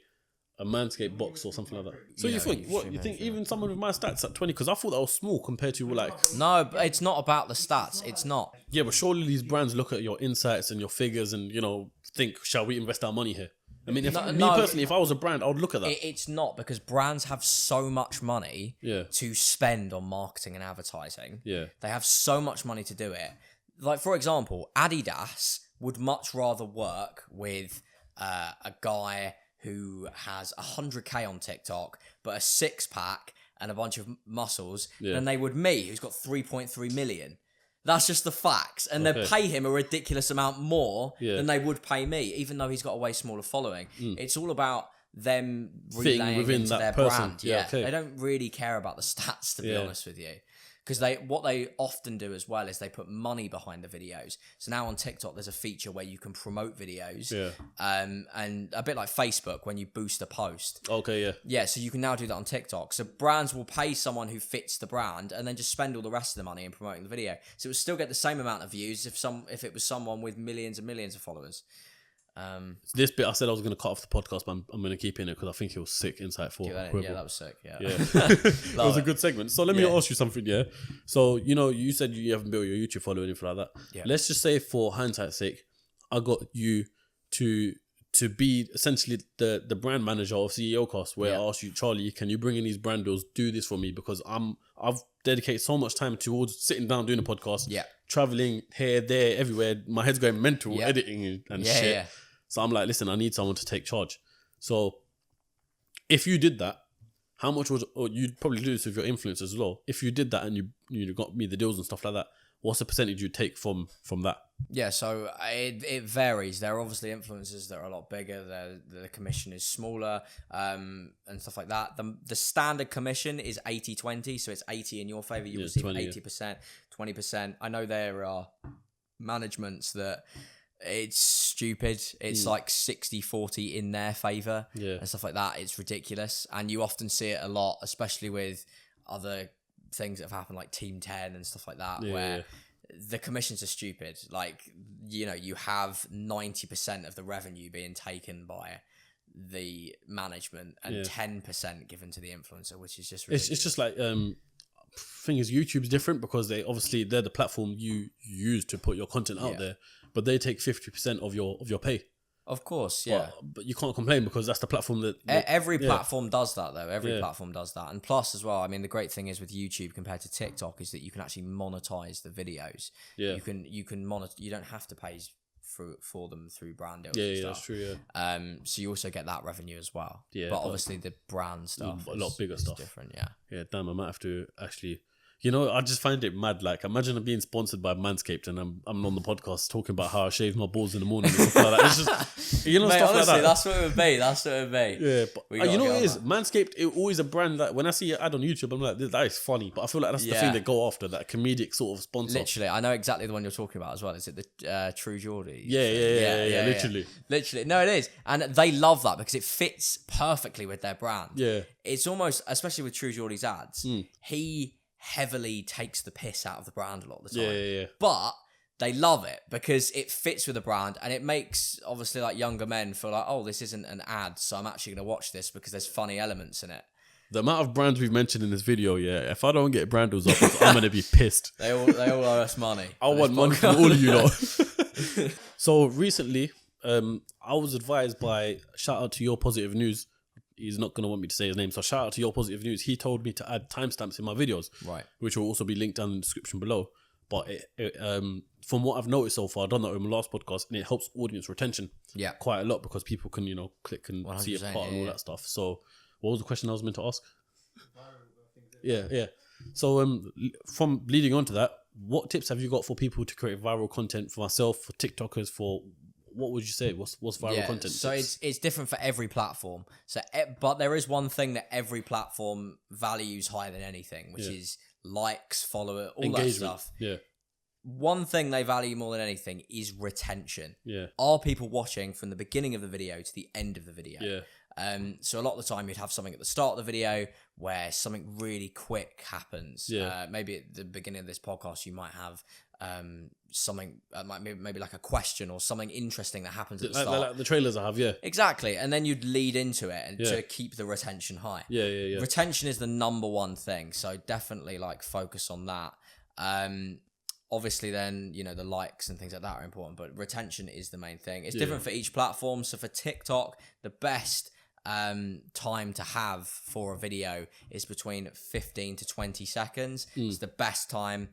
Manscaped box or something like that. So you think even someone with my stats at 20? Because I thought that was small compared to like. No, it's not about the stats. It's not. Yeah, but surely these brands look at your insights and your figures and think, shall we invest our money here? I mean, personally, if I was a brand, I would look at that. It's not, because brands have so much money to spend on marketing and advertising. Yeah. They have so much money to do it. Like, for example, Adidas would much rather work with a guy who has 100k on TikTok, but a 6-pack and a bunch of muscles than they would me, who's got 3.3 million. That's just the facts. And they pay him a ridiculous amount more than they would pay me, even though he's got a way smaller following. It's all about them relaying into their brand. They don't really care about the stats, to be honest with you. Because what they often do as well is they put money behind the videos. So now on TikTok, there's a feature where you can promote videos. And a bit like Facebook when you boost a post. Yeah, so you can now do that on TikTok. So brands will pay someone who fits the brand and then just spend all the rest of the money in promoting the video. So it would still get the same amount of views if it was someone with millions and millions of followers. This bit I said I was going to cut off the podcast, but I'm going to keep in it because I think it was sick, insightful. Yeah, that was sick. Yeah. It was a good segment. So let me ask you something. Yeah. So you said you haven't built your YouTube following, anything like that. Yeah. Let's just say, for hindsight's sake, I got you to be essentially the brand manager of CEOCAST, where I asked you, Charlie, can you bring in these brand deals? Do this for me, because I've dedicated so much time towards sitting down doing a podcast. Yeah. Traveling here, there, everywhere. My head's going mental, editing and shit. Yeah. So I'm like, listen, I need someone to take charge. So if you did that, how much or you'd probably do this with your influencers as well. If you did that and you got me the deals and stuff like that, what's the percentage you take from that? Yeah, so it varies. There are obviously influencers that are a lot bigger. The commission is smaller and stuff like that. The standard commission is 80-20, so it's 80 in your favor. You receive 80%, 20%. I know there are managements that it's stupid. It's like 60-40 in their favor and stuff like that. It's ridiculous. And you often see it a lot, especially with other things that have happened, like Team 10 and stuff like that, where the commissions are stupid. Like, you have 90% of the revenue being taken by the management and 10% given to the influencer, which is just ridiculous. It's just like thing is, YouTube's different because they're the platform you use to put your content out there, but they take 50% of your pay. Of course, yeah. But you can't complain because that's the platform that... Every platform does that, though. Every platform does that. And plus, as well, I mean, the great thing is with YouTube compared to TikTok is that you can actually monetize the videos. Yeah. You can monitor... You don't have to pay for them through brand deals and stuff. That's true, yeah. So you also get that revenue as well. Yeah. But obviously the brand stuff a lot bigger stuff. Different, yeah. Yeah, damn, I might have to actually... I just find it mad. Like, imagine being sponsored by Manscaped and I'm on the podcast talking about how I shave my balls in the morning and stuff like that. It's just, Mate, stuff honestly, like that. That's what it would be. That's what it would be. Yeah, but what it is? Manscaped, it's always a brand that when I see an ad on YouTube, I'm like, that is funny. But I feel like that's the thing they go after, that comedic sort of sponsor. Literally, I know exactly the one you're talking about as well. Is it the True Geordie? Yeah, literally. Literally. No, it is. And they love that because it fits perfectly with their brand. Yeah. It's almost, especially with True Geordie's ads, he heavily takes the piss out of the brand a lot of the time. Yeah. But they love it because it fits with the brand and it makes, obviously, like younger men feel like, oh, this isn't an ad, so I'm actually going to watch this because there's funny elements in it. The amount of brands we've mentioned in this video, if I don't get brand deals up, I'm going to be pissed. They all owe us money. I want money from all of you lot. So recently, I was advised by, shout out to Your Positive News. He's not going to want me to say his name. So shout out to Your Positive News. He told me to add timestamps in my videos. Right. Which will also be linked down in the description below. But from what I've noticed so far, I've done that with my last podcast, and it helps audience retention quite a lot because people can, click and see a part and all that stuff. So what was the question I was meant to ask? Yeah. So from leading on to that, what tips have you got for people to create viral content for myself, for TikTokers, for what would you say? What's viral content? So it's different for every platform. So, but there is one thing that every platform values higher than anything, which is likes, follower, all engagement. That stuff. Yeah. One thing they value more than anything is retention. Yeah. Are people watching from the beginning of the video to the end of the video? Yeah. So a lot of the time you'd have something at the start of the video where something really quick happens. Yeah. Maybe at the beginning of this podcast you might have something maybe like a question or something interesting that happens at the start. Like the trailers I have, yeah. Exactly. And then you'd lead into it and to keep the retention high. Yeah. Retention is the number one thing. So definitely focus on that. Obviously then, the likes and things like that are important, but retention is the main thing. It's different for each platform. So for TikTok, the best time to have for a video is between 15 to 20 seconds. It's the best time.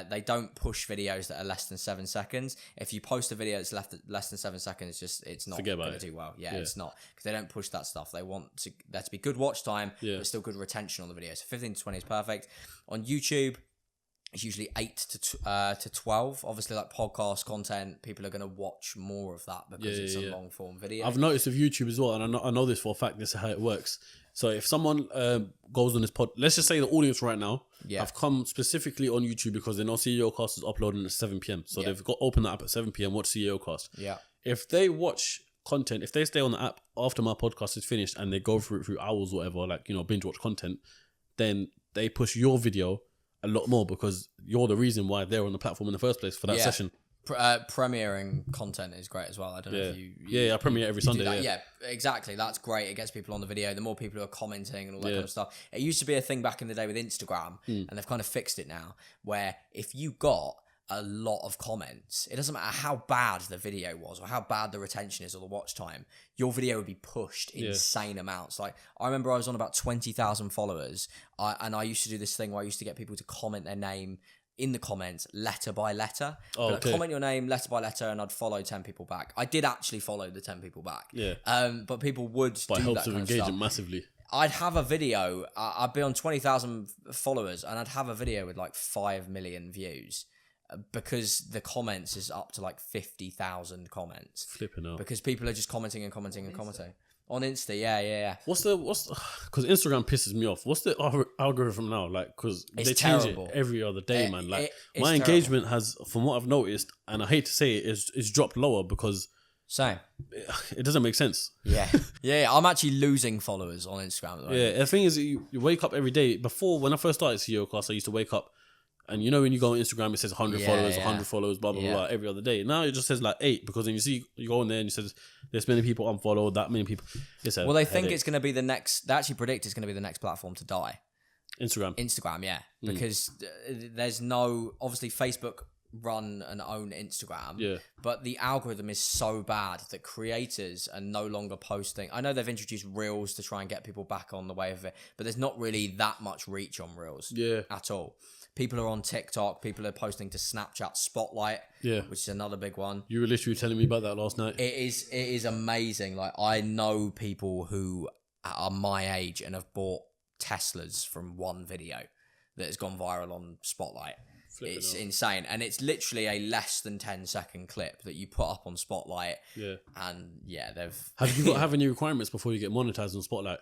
They don't push videos that are less than 7 seconds. If you post a video that's less than 7 seconds, it's not going to do well. Yeah, it's not, because they don't push that stuff. They want there to be good watch time, but still good retention on the video. So 15 to 20 is perfect. On YouTube, it's usually 8 to 12. Obviously, like podcast content, people are going to watch more of that because it's a long form video. I've noticed with YouTube as well, and I know this for a fact. This is how it works. So if someone goes on this pod, let's just say the audience right now have come specifically on YouTube because they know CEOCAST is uploading at 7 p.m. So they've got open the app at 7 p.m. Watch CEOCAST. Yeah. If they watch content, if they stay on the app after my podcast is finished and they go through hours or whatever, binge watch content, then they push your video a lot more because you're the reason why they're on the platform in the first place for that session. Premiering content is great as well. I don't know if you... I premiere every Sunday. Yeah, exactly. That's great. It gets people on the video. The more people who are commenting and all that kind of stuff. It used to be a thing back in the day with Instagram, and they've kind of fixed it now, where if you got a lot of comments, it doesn't matter how bad the video was or how bad the retention is or the watch time, your video would be pushed insane amounts. Like, I remember I was on about 20,000 followers, and I used to do this thing where I used to get people to comment their name in the comments letter by letter. Comment your name letter by letter, and I'd follow 10 people back. I did actually follow the 10 people back. But people would do that kind of stuff. But it helps with engagement massively. I'd have a video, I'd be on 20,000 followers, and I'd have a video with 5 million views. Because the comments is up to 50,000 comments. Flipping out. Because people are just commenting and commenting and commenting. On Insta, yeah. What's because Instagram pisses me off. What's the algorithm now? Because they change it every other day, man. My engagement has, from what I've noticed, and I hate to say it, is dropped lower because... Same. It doesn't make sense. Yeah. I'm actually losing followers on Instagram at the moment. Yeah, the thing is, you wake up every day. Before, when I first started Ceocast, I used to wake up, and when you go on Instagram, it says 100 followers, 100 followers, blah, blah, blah, every other day. Now it just says 8, because then you go on there and it says there's many people unfollowed, that many people. They think it's going to be the next, they actually predict it's going to be the next platform to die. Instagram, yeah. Because there's obviously Facebook run and own Instagram, but the algorithm is so bad that creators are no longer posting. I know they've introduced Reels to try and get people back on the way of it, but there's not really that much reach on Reels at all. People are on TikTok. People are posting to Snapchat Spotlight, which is another big one. You were literally telling me about that last night. It is amazing. I know people who are my age and have bought Teslas from one video that has gone viral on Spotlight. It's insane. And it's literally a less than 10-second clip that you put up on Spotlight. And they've... Have you got to have any requirements before you get monetized on Spotlight?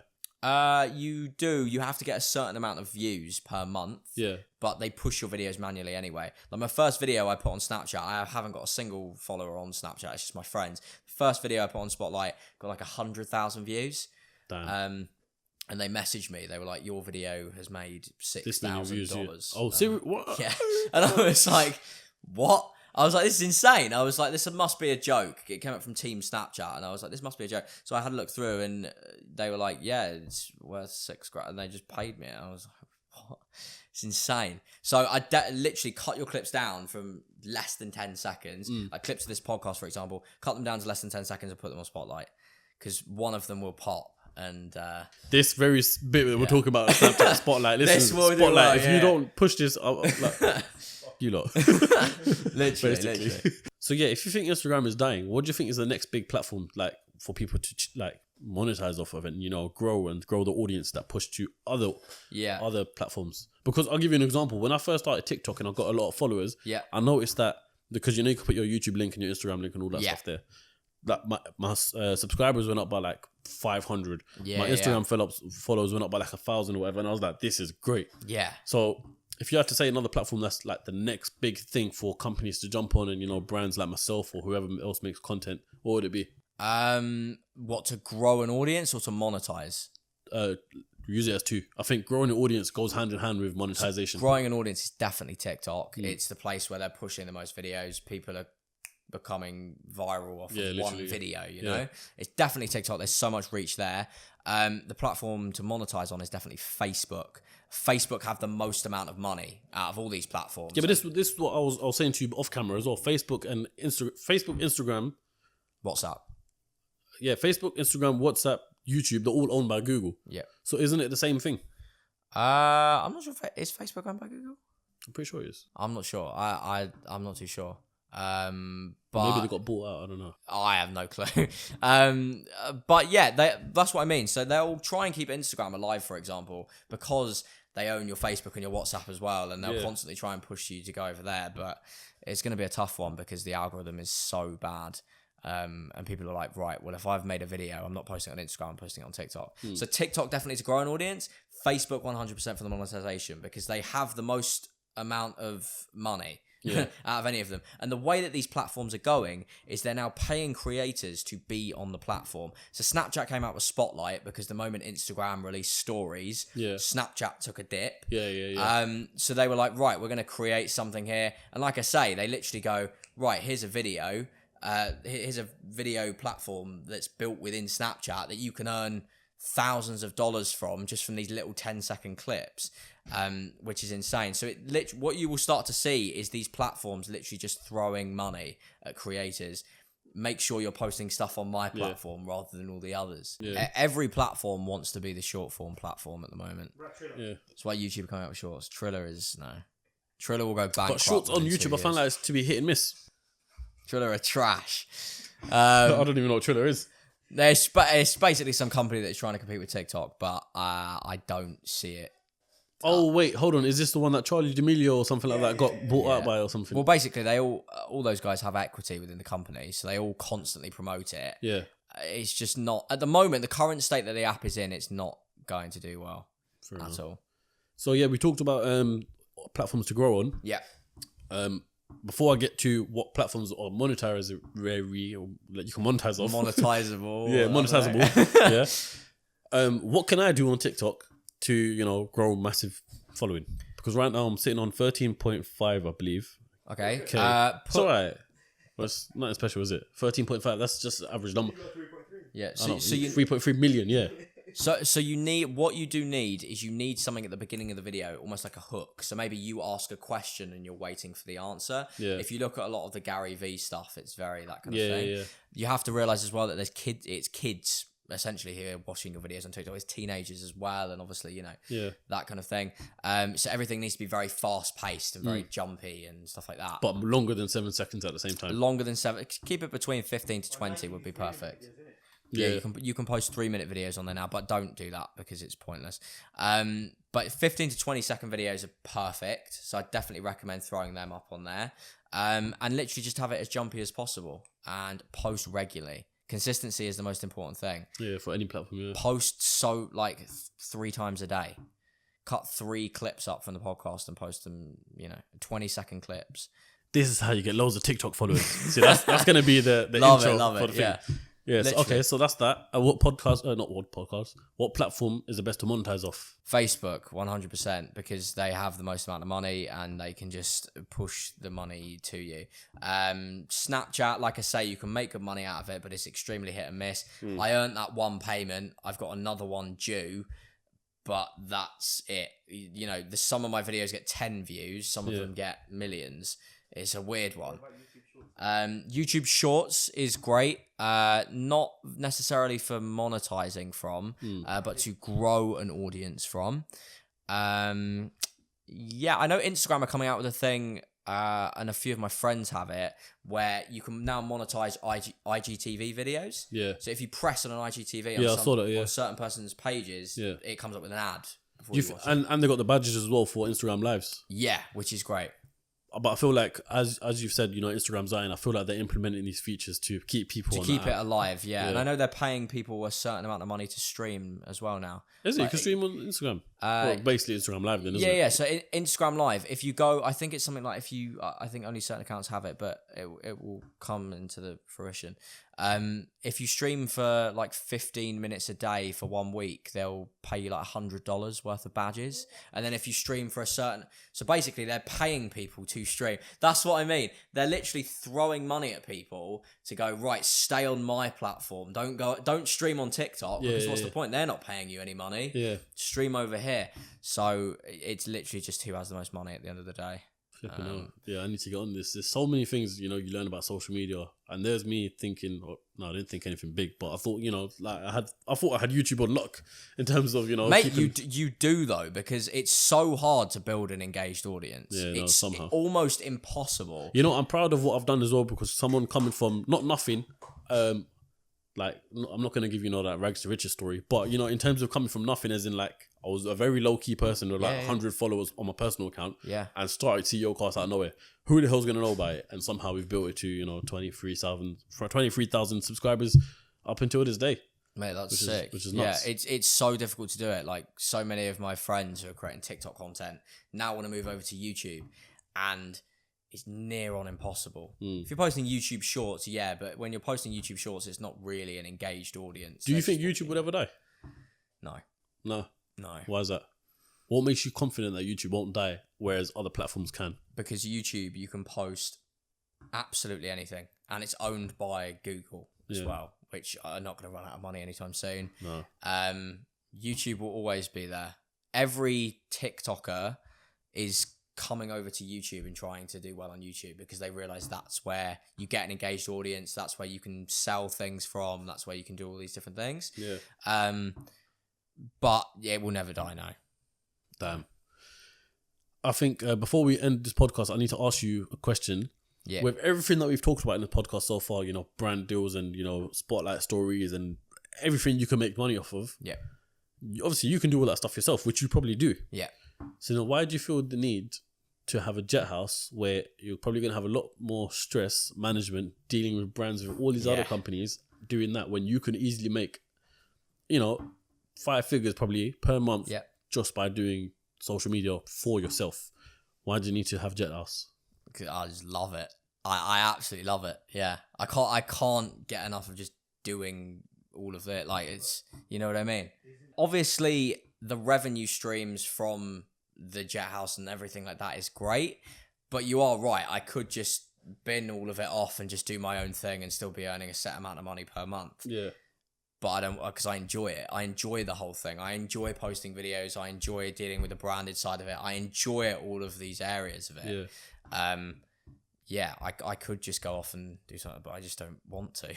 You do. You have to get a certain amount of views per month. But they push your videos manually anyway. My first video I put on Snapchat, I haven't got a single follower on Snapchat. It's just my friends. The first video I put on Spotlight got 100,000 views. Damn. And they messaged me. They were like, "Your video has made $6,000." Oh, seriously? What? Yeah. And I was like, "What?" I was like, "This is insane." I was like, "This must be a joke." It came up from Team Snapchat, and I was like, "This must be a joke." So I had a look through, and they were like, "Yeah, it's worth $6,000," and they just paid me. I was like, "What?" It's insane. So I literally cut your clips down from less than 10 seconds. Like clips of this podcast, for example, cut them down to less than 10 seconds and put them on Spotlight. Because one of them will pop. And this very bit that we're talking about Snapchat Spotlight. Listen, will do Spotlight. well, if you don't push this, fuck you lot. literally. So yeah, if you think Instagram is dying, what do you think is the next big platform like for people to like monetize off of it and, you know, grow the audience that push to other platforms? Because I'll give you an example. When I first started TikTok and I got a lot of followers, I noticed that because, you know, you can put your YouTube link and your Instagram link and all that stuff there. Like my subscribers went up by like 500. My Instagram followers went up by like 1,000 or whatever, and I was like, this is great. So if you had to say another platform that's like the next big thing for companies to jump on, and, you know, brands like myself or whoever else makes content, what would it be? What, to grow an audience or to monetize? Use it as two. I think growing an audience goes hand in hand with monetization. So growing an audience is definitely TikTok. It's the place where they're pushing the most videos. People are becoming viral off of one video, you know? It's definitely TikTok. There's so much reach there. The platform to monetize on is definitely Facebook. Facebook have the most amount of money out of all these platforms. Yeah, but this is what I was saying to you off camera as well. Facebook and Instagram, WhatsApp. Yeah, Facebook, Instagram, WhatsApp, YouTube, they're all owned by Google. Yeah. So isn't it the same thing? I'm not sure is Facebook owned by Google? I'm pretty sure it is. I'm not sure. I'm not too sure. But maybe they got bought out. I don't know. I have no clue. But yeah, that's what I mean. So they'll try and keep Instagram alive, for example, because they own your Facebook and your WhatsApp as well, and they'll constantly try and push you to go over there. But it's going to be a tough one because the algorithm is so bad. And people are like, right, well, if I've made a video, I'm not posting it on Instagram, I'm posting it on TikTok. So TikTok definitely to grow an audience. Facebook 100% for the monetization because they have the most amount of money out of any of them. And the way that these platforms are going is they're now paying creators to be on the platform. So Snapchat came out with Spotlight because the moment Instagram released stories, Snapchat took a dip. So they were like, right, we're going to create something here. And like I say, they literally go, right, here's a video. Here's a video platform that's built within Snapchat that you can earn thousands of dollars from just from these little 10-second clips, which is insane. So what you will start to see is these platforms literally just throwing money at creators. Make sure you're posting stuff on my platform rather than all the others. Every platform wants to be the short form platform at the moment. That's why YouTube coming out with shorts. Triller will go bankrupt. But shorts on YouTube, I find like it's to be hit and miss. Triller are trash. I don't even know what Triller is. It's basically some company that's trying to compete with TikTok, but I don't see it. Oh, wait, hold on. Is this the one that Charlie D'Amelio or something like that got bought out by or something? Well, basically, they all those guys have equity within the company, so they all constantly promote it. Yeah. It's just not... At the moment, the current state that the app is in, it's not going to do well at all. So, yeah, we talked about platforms to grow on. Yeah. Before I get to what platforms are monetized, that you can monetize off. Monetizable. Yeah, monetizable. Yeah. What can I do on TikTok to, you know, grow massive following? Because right now I'm sitting on 13.5, I believe. Okay. It's all right. Well, it's nothing special, is it? 13.5, that's just the average number. Yeah. So you 3.3 million, yeah. So you need something at the beginning of the video, almost like a hook. So maybe you ask a question and you're waiting for the answer. Yeah. If you look at a lot of the Gary V stuff, it's very that kind of thing. Yeah. You have to realize as well that it's kids essentially here watching your videos on TikTok. It's teenagers as well, and obviously, you know, that kind of thing. So everything needs to be very fast paced and very jumpy and stuff like that. But longer than 7 seconds at the same time. Longer than 7. Keep it between 15 to 20 would be perfect. Yeah, you can post 3-minute videos on there now, but don't do that because it's pointless. But 15 to 20-second videos are perfect, so I definitely recommend throwing them up on there. And literally just have it as jumpy as possible and post regularly. Consistency is the most important thing. Yeah, for any platform. Yeah. Post 3 times a day. Cut 3 clips up from the podcast and post them, 20-second clips. This is how you get loads of TikTok followers. See, that's going to be the intro for the thing. Yes. Okay. So that's that. What platform is the best to monetize off? Facebook, 100%, because they have the most amount of money and they can just push the money to you. Snapchat, like I say, you can make good money out of it, but it's extremely hit and miss. I earned that one payment. I've got another one due. but that's it. You know, some of my videos get 10 views, some of them get millions. It's a weird one. YouTube Shorts is great, not necessarily for monetizing from, but to grow an audience from. Yeah, I know Instagram are coming out with a thing, and a few of my friends have it, where you can now monetize IGTV videos. Yeah. So if you press on an IGTV on certain person's pages, it comes up with an ad. And they got the badges as well for Instagram Lives. Yeah, which is great. But I feel like, as you've said, you know, Instagram's dying. I feel like they're implementing these features to keep people on keep it alive. Yeah, and I know they're paying people a certain amount of money to stream as well now. Is it? You can stream on Instagram. Well, basically Instagram Live then, isn't it? Yeah. So Instagram Live, if you go, I think it's something like I think only certain accounts have it, but it will come into the fruition. If you stream for like 15 minutes a day for 1 week, they'll pay you like $100 worth of badges. And then if you stream for so basically they're paying people to stream. That's what I mean. They're literally throwing money at people to go, right, stay on my platform. Don't stream on TikTok, because what's the point? They're not paying you any money. Yeah. Stream over here. So it's literally just who has the most money at the end of the day. Yeah, I need to get on this. There's so many things, you know, you learn about social media, and there's me thinking, I didn't think anything big, but I thought, you know, like I thought I had YouTube on lock in terms of, you know, mate, you do though, because it's so hard to build an engaged audience. Yeah, it's somehow almost impossible. You know, I'm proud of what I've done as well, because someone coming from not nothing, like, I'm not going to give you that rags to riches story, but, you know, in terms of coming from nothing, as in, like, I was a very low-key person with 100 followers on my personal account, and started CEOCAST out of nowhere. Who the hell's going to know about it? And somehow we've built it to, you know, 23,000 subscribers up until this day. Mate, that's sick. Which is nuts. Yeah, it's so difficult to do it. Like, so many of my friends who are creating TikTok content now want to move over to YouTube, and it's near on impossible. If you're posting YouTube Shorts, but when you're posting YouTube Shorts, it's not really an engaged audience. Do you think YouTube would ever die? No. Why is that? What makes you confident that YouTube won't die, whereas other platforms can? Because YouTube, you can post absolutely anything, and it's owned by Google as well, which are not going to run out of money anytime soon. No. YouTube will always be there. Every TikToker is coming over to YouTube and trying to do well on YouTube, because they realize that's where you get an engaged audience, that's where you can sell things from, that's where you can do all these different things. But it will never die now. Damn. I think before we end this podcast, I need to ask you a question. Yeah. With everything that we've talked about in the podcast so far, you know, brand deals and, you know, spotlight stories and everything you can make money off of. Yeah. Obviously, you can do all that stuff yourself, which you probably do. Yeah. So now, why do you feel the need to have a jet house where you're probably going to have a lot more stress management dealing with brands with all these other companies doing that, when you can easily make, you know, 5 figures probably per month just by doing social media for yourself? Why do you need to have jet house? Because I just love it. I absolutely love it. Yeah. I can't get enough of just doing all of it. Like, it's, you know what I mean? Obviously, the revenue streams from the jet house and everything like that is great, but you are right. I could just bin all of it off and just do my own thing and still be earning a set amount of money per month. Yeah. But I don't, because I enjoy it. I enjoy the whole thing. I enjoy posting videos. I enjoy dealing with the branded side of it. I enjoy all of these areas of it. Yeah. I could just go off and do something, but I just don't want to.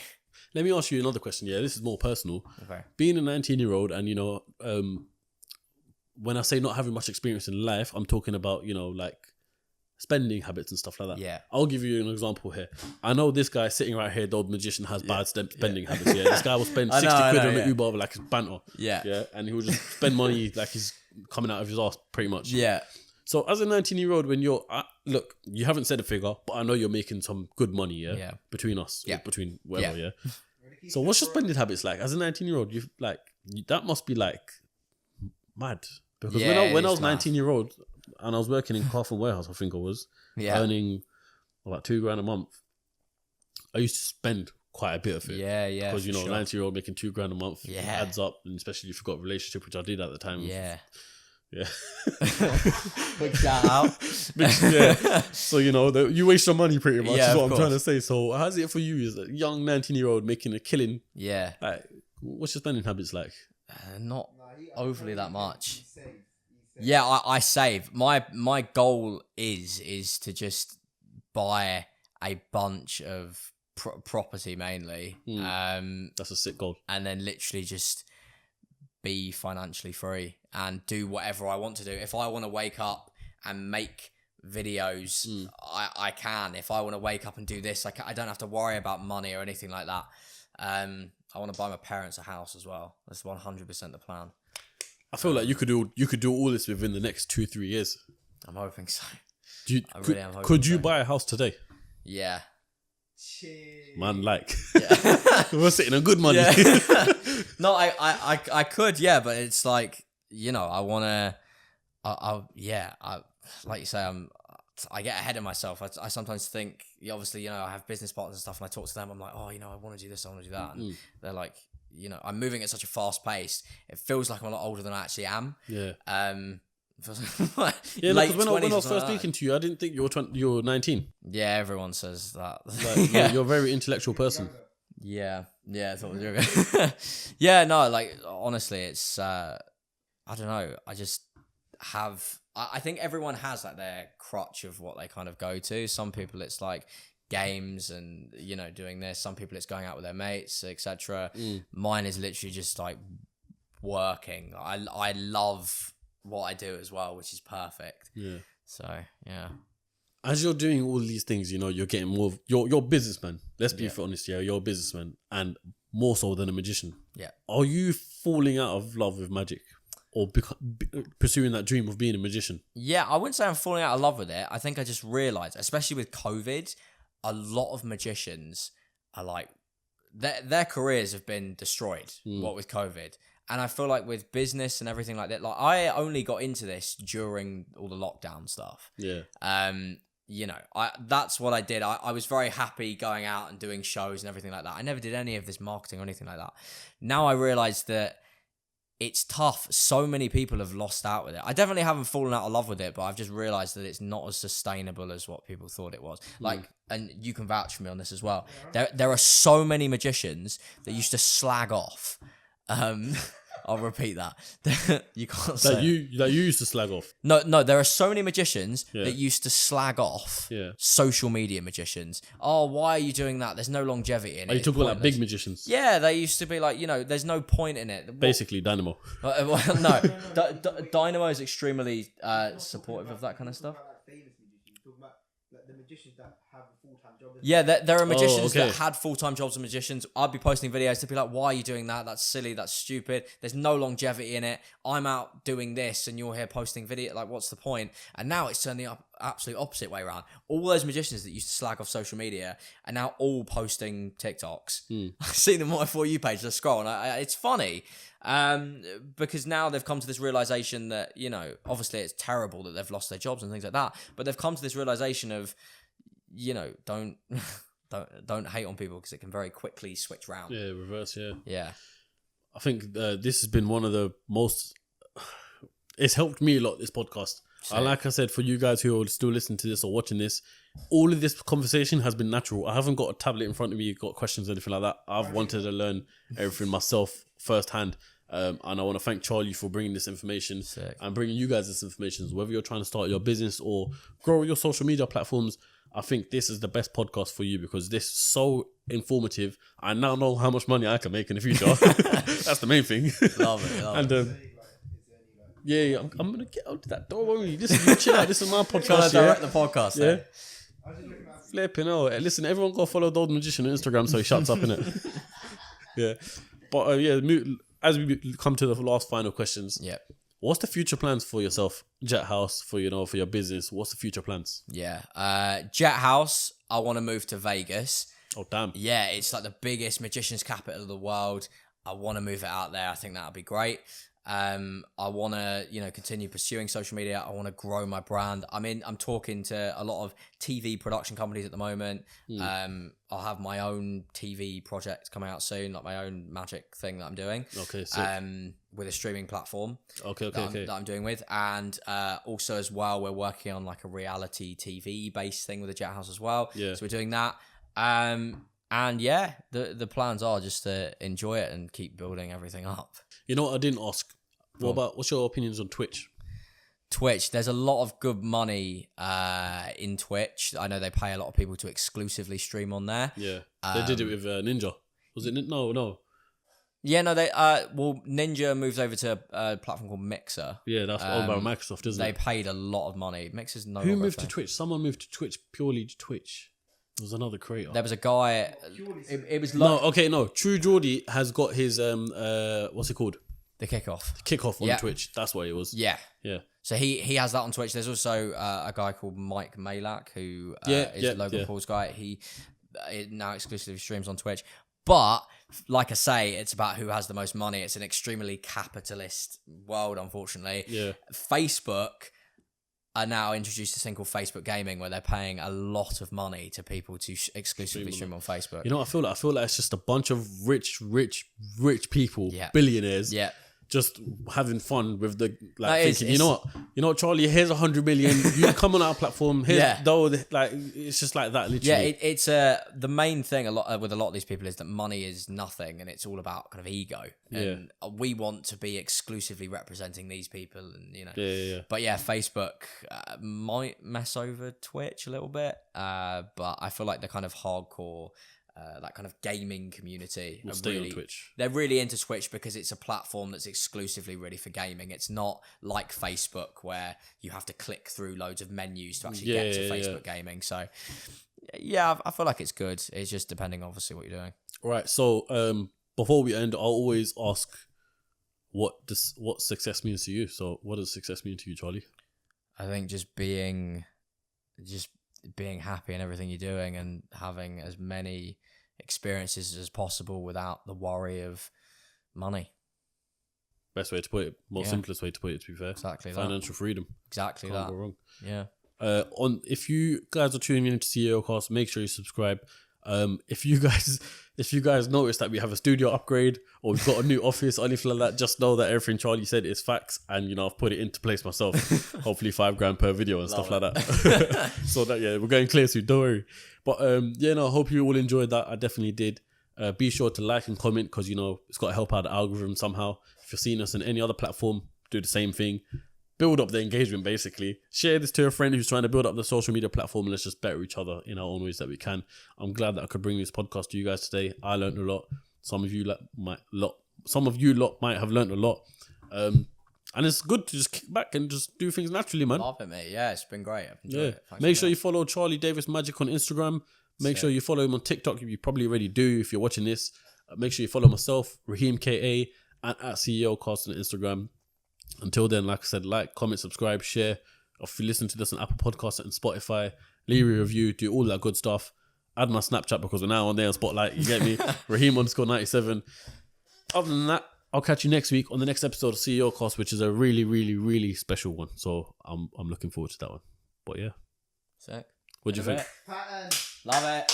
Let me ask you another question. Yeah, this is more personal. Okay. Being a 19-year-old and, you know, when I say not having much experience in life, I'm talking about, you know, like spending habits and stuff like that. Yeah. I'll give you an example here. I know this guy sitting right here, the old magician, has bad spending habits. Yeah. This guy will spend 60 quid on an Uber like his banter. Yeah. Yeah. And he will just spend money like he's coming out of his ass pretty much. Yeah. So as a 19-year-old, when you're, look, you haven't said a figure, but I know you're making some good money, yeah? Between us. Yeah. Between whatever, yeah? So what's your spending habits like? As a 19-year-old, that must be like mad. Because when I was 19-year-old and I was working in Carphone Warehouse, I think I was, earning about $2,000 a month, I used to spend quite a bit of it. Yeah. Because, you know, 19-year-old making $2,000 a month, it adds up, and especially if you've got a relationship, which I did at the time. Yeah. Yeah. Big shout out. So, you know, you waste your money pretty much, is what I'm trying to say. So how's it for you as a young 19-year-old making a killing? Yeah. Like, what's your spending habits like? Not overly that much. Yeah, I save. My goal is to just buy a bunch of property mainly. That's a sick goal. And then literally just be financially free and do whatever I want to do. If I want to wake up and make videos, I can. If I want to wake up and do this, I don't have to worry about money or anything like that. I want to buy my parents a house as well. That's 100% the plan. I feel like you could do all this within the next 2-3 years. I'm hoping so. Could you buy a house today? Yeah. Man, like, Yeah. we're sitting on good money. Yeah. No, I could, yeah, but it's like, you know, I want to, like you say, I get ahead of myself. I sometimes think, obviously, you know, I have business partners and stuff, and I talk to them. I'm like, oh, you know, I want to do this, I want to do that, and they're like, you know, I'm moving at such a fast pace. It feels like I'm a lot older than I actually am. Yeah. Yeah, because when I was first speaking to you, I didn't think you were 19. Yeah, everyone says that. Like, you're a very intellectual person. Yeah, I thought it was joking. Yeah, no, like, honestly, it's, I don't know, I just have, I think everyone has, like, their crutch of what they kind of go to. Some people, it's, like, games and, you know, doing this. Some people, it's going out with their mates, etc. Mine is literally just, like, working. I love what I do as well, which is perfect. Yeah. So, yeah. As you're doing all these things, you know, you're getting more. You're a businessman. Let's be honest, yeah. You're a businessman, and more so than a magician. Yeah. Are you falling out of love with magic, or pursuing that dream of being a magician? Yeah, I wouldn't say I'm falling out of love with it. I think I just realised, especially with COVID, a lot of magicians are like, their careers have been destroyed. What with COVID. And I feel like with business and everything like that, like I only got into this during all the lockdown stuff. Yeah. You know, that's what I did. I was very happy going out and doing shows and everything like that. I never did any of this marketing or anything like that. Now I realized that it's tough. So many people have lost out with it. I definitely haven't fallen out of love with it, but I've just realized that it's not as sustainable as what people thought it was. Like, and you can vouch for me on this as well. There are so many magicians that used to slag off. I'll repeat that. You can't say that you used to slag off. No, there are so many magicians that used to slag off social media magicians. Oh, why are you doing that? There's no longevity in it. Are you talking about big magicians? Yeah, they used to be like, you know, there's no point in it. Basically, Dynamo. No, Dynamo is extremely supportive of that kind of stuff. The magicians that have a full-time job. Yeah, there are magicians that had full-time jobs as magicians. I'd be posting videos to be like, why are you doing that? That's silly. That's stupid. There's no longevity in it. I'm out doing this and you're here posting video. Like, what's the point? And now it's turned the absolute opposite way around. All those magicians that used to slag off social media are now all posting TikToks. I've seen them on my For You page. I scroll and it's funny. Because now they've come to this realization that, you know, obviously it's terrible that they've lost their jobs and things like that, but they've come to this realization of, you know, don't hate on people because it can very quickly switch round. Yeah, reverse. Yeah. I think this has been one of the most. It's helped me a lot, this podcast. Like I said, for you guys who are still listening to this or watching this, all of this conversation has been natural. I haven't got a tablet in front of me, got questions or anything like that. I've wanted to learn everything myself firsthand. And I want to thank Charlie for bringing this information and bringing you guys this information. Whether you're trying to start your business or grow your social media platforms, I think this is the best podcast for you because this is so informative. I now know how much money I can make in the future. That's the main thing. Love it. And yeah, I'm gonna get out to that. Don't worry. You chill out. This is my podcast. Direct the podcast. Yeah. Flipping out. Listen, everyone go follow the old magician on Instagram so he shuts up, innit? Yeah. But as we come to the last final questions. Yeah. What's the future plans for yourself, Jet House, for your business? What's the future plans? Yeah. Jet House, I want to move to Vegas. Oh, damn. Yeah, it's like the biggest magician's capital of the world. I want to move it out there. I think that would be great. I want to, you know, continue pursuing social media. I want to grow my brand. I'm talking to a lot of TV production companies at the moment. I'll have my own TV project coming out soon, like my own magic thing that I'm doing. Okay, sick. With a streaming platform. That I'm doing with, and also as well, we're working on like a reality TV based thing with the Jet House as well. Yeah. So we're doing that. And yeah, the plans are just to enjoy it and keep building everything up. You know what I didn't ask? What's your opinions on Twitch? Twitch, there's a lot of good money in Twitch. I know they pay a lot of people to exclusively stream on there. Yeah, they did it with Ninja. Was it? No. Yeah, no, Ninja moves over to a platform called Mixer. Yeah, that's owned by Microsoft, isn't They it? paid a lot of money. Mixer's no Who longer a moved to thing. Twitch? Someone moved to Twitch purely to Twitch. There was another creator. There was a guy. It was No. True Geordie has got his what's it called? the kickoff. Kickoff on Yeah. Twitch. That's what it was. Yeah. Yeah. So he has that on Twitch. There's also a guy called Mike Malak who is Logan Paul's guy. He now exclusively streams on Twitch. But like I say, it's about who has the most money. It's an extremely capitalist world, unfortunately. Yeah. Facebook are now introduced this thing called Facebook Gaming, where they're paying a lot of money to people to exclusively stream on Facebook. You know what I feel like? I feel like it's just a bunch of rich people, Yeah. billionaires, Yeah. just having fun with the No, it is, thinking, you know what, Charlie, here's 100 million. You come on our platform. Here's it's just like that, literally. Yeah, it's the main thing with a lot of these people is that money is nothing, and it's all about kind of ego. And we want to be exclusively representing these people, and Yeah. But yeah, Facebook might mess over Twitch a little bit, but I feel like the kind of hardcore. That kind of gaming community We'll stay on Twitch. They're really into Twitch because it's a platform that's exclusively really for gaming. It's not like Facebook where you have to click through loads of menus to actually get to Facebook gaming. So yeah, I feel like it's good. It's just depending obviously what you're doing. Right. So before we end, I'll always ask what success means to you. So what does success mean to you, Charlie? I think just being happy in everything you're doing and having as many experiences as possible without the worry of money. Best way to put it, simplest way to put it, to be fair. Exactly that. Financial freedom. Exactly Can't that. go wrong. Yeah. If you guys are tuning in to CEOCAST, make sure you subscribe. If you guys notice that we have a studio upgrade or we've got a new office or anything like that, just know that everything Charlie said is facts, and I've put it into place myself. Hopefully $5,000 per video and stuff like that. So that we're going clear soon, don't worry. But I hope you all enjoyed that. I definitely did. Be sure to like and comment, because it's got to help out the algorithm somehow. If you're seeing us on any other platform, do the same thing. Build up the engagement, basically. Share this to a friend who's trying to build up the social media platform, and let's just better each other in our own ways that we can. I'm glad that I could bring this podcast to you guys today. I learned a lot. Some of you might have learned a lot. And it's good to just kick back and just do things naturally, man. Love it, mate. Yeah, it's been great. I've enjoyed it. Thanks Make sure you follow Charlie Davis Magic on Instagram. Make sure you follow him on TikTok. You probably already do if you're watching this. Make sure you follow myself, Raheem KA, and at CEOCAST on Instagram. Until then, like I said, like, comment, subscribe, share. If you listen to this on Apple Podcasts and Spotify, leave a review, do all that good stuff. Add my Snapchat because we're now on there on Spotlight. You get me? Raheem_97. Other than that, I'll catch you next week on the next episode of CEOCAST, which is a really, really, really special one. So I'm looking forward to that one. But yeah. Sick. What do you think? Love it.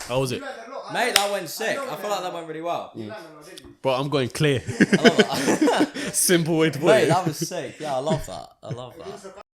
How was it? Mate, that went sick. I feel like that went really well. Bro, I'm going clear. I love that. Simple way to put Mate, it. that was sick. Yeah, I love that.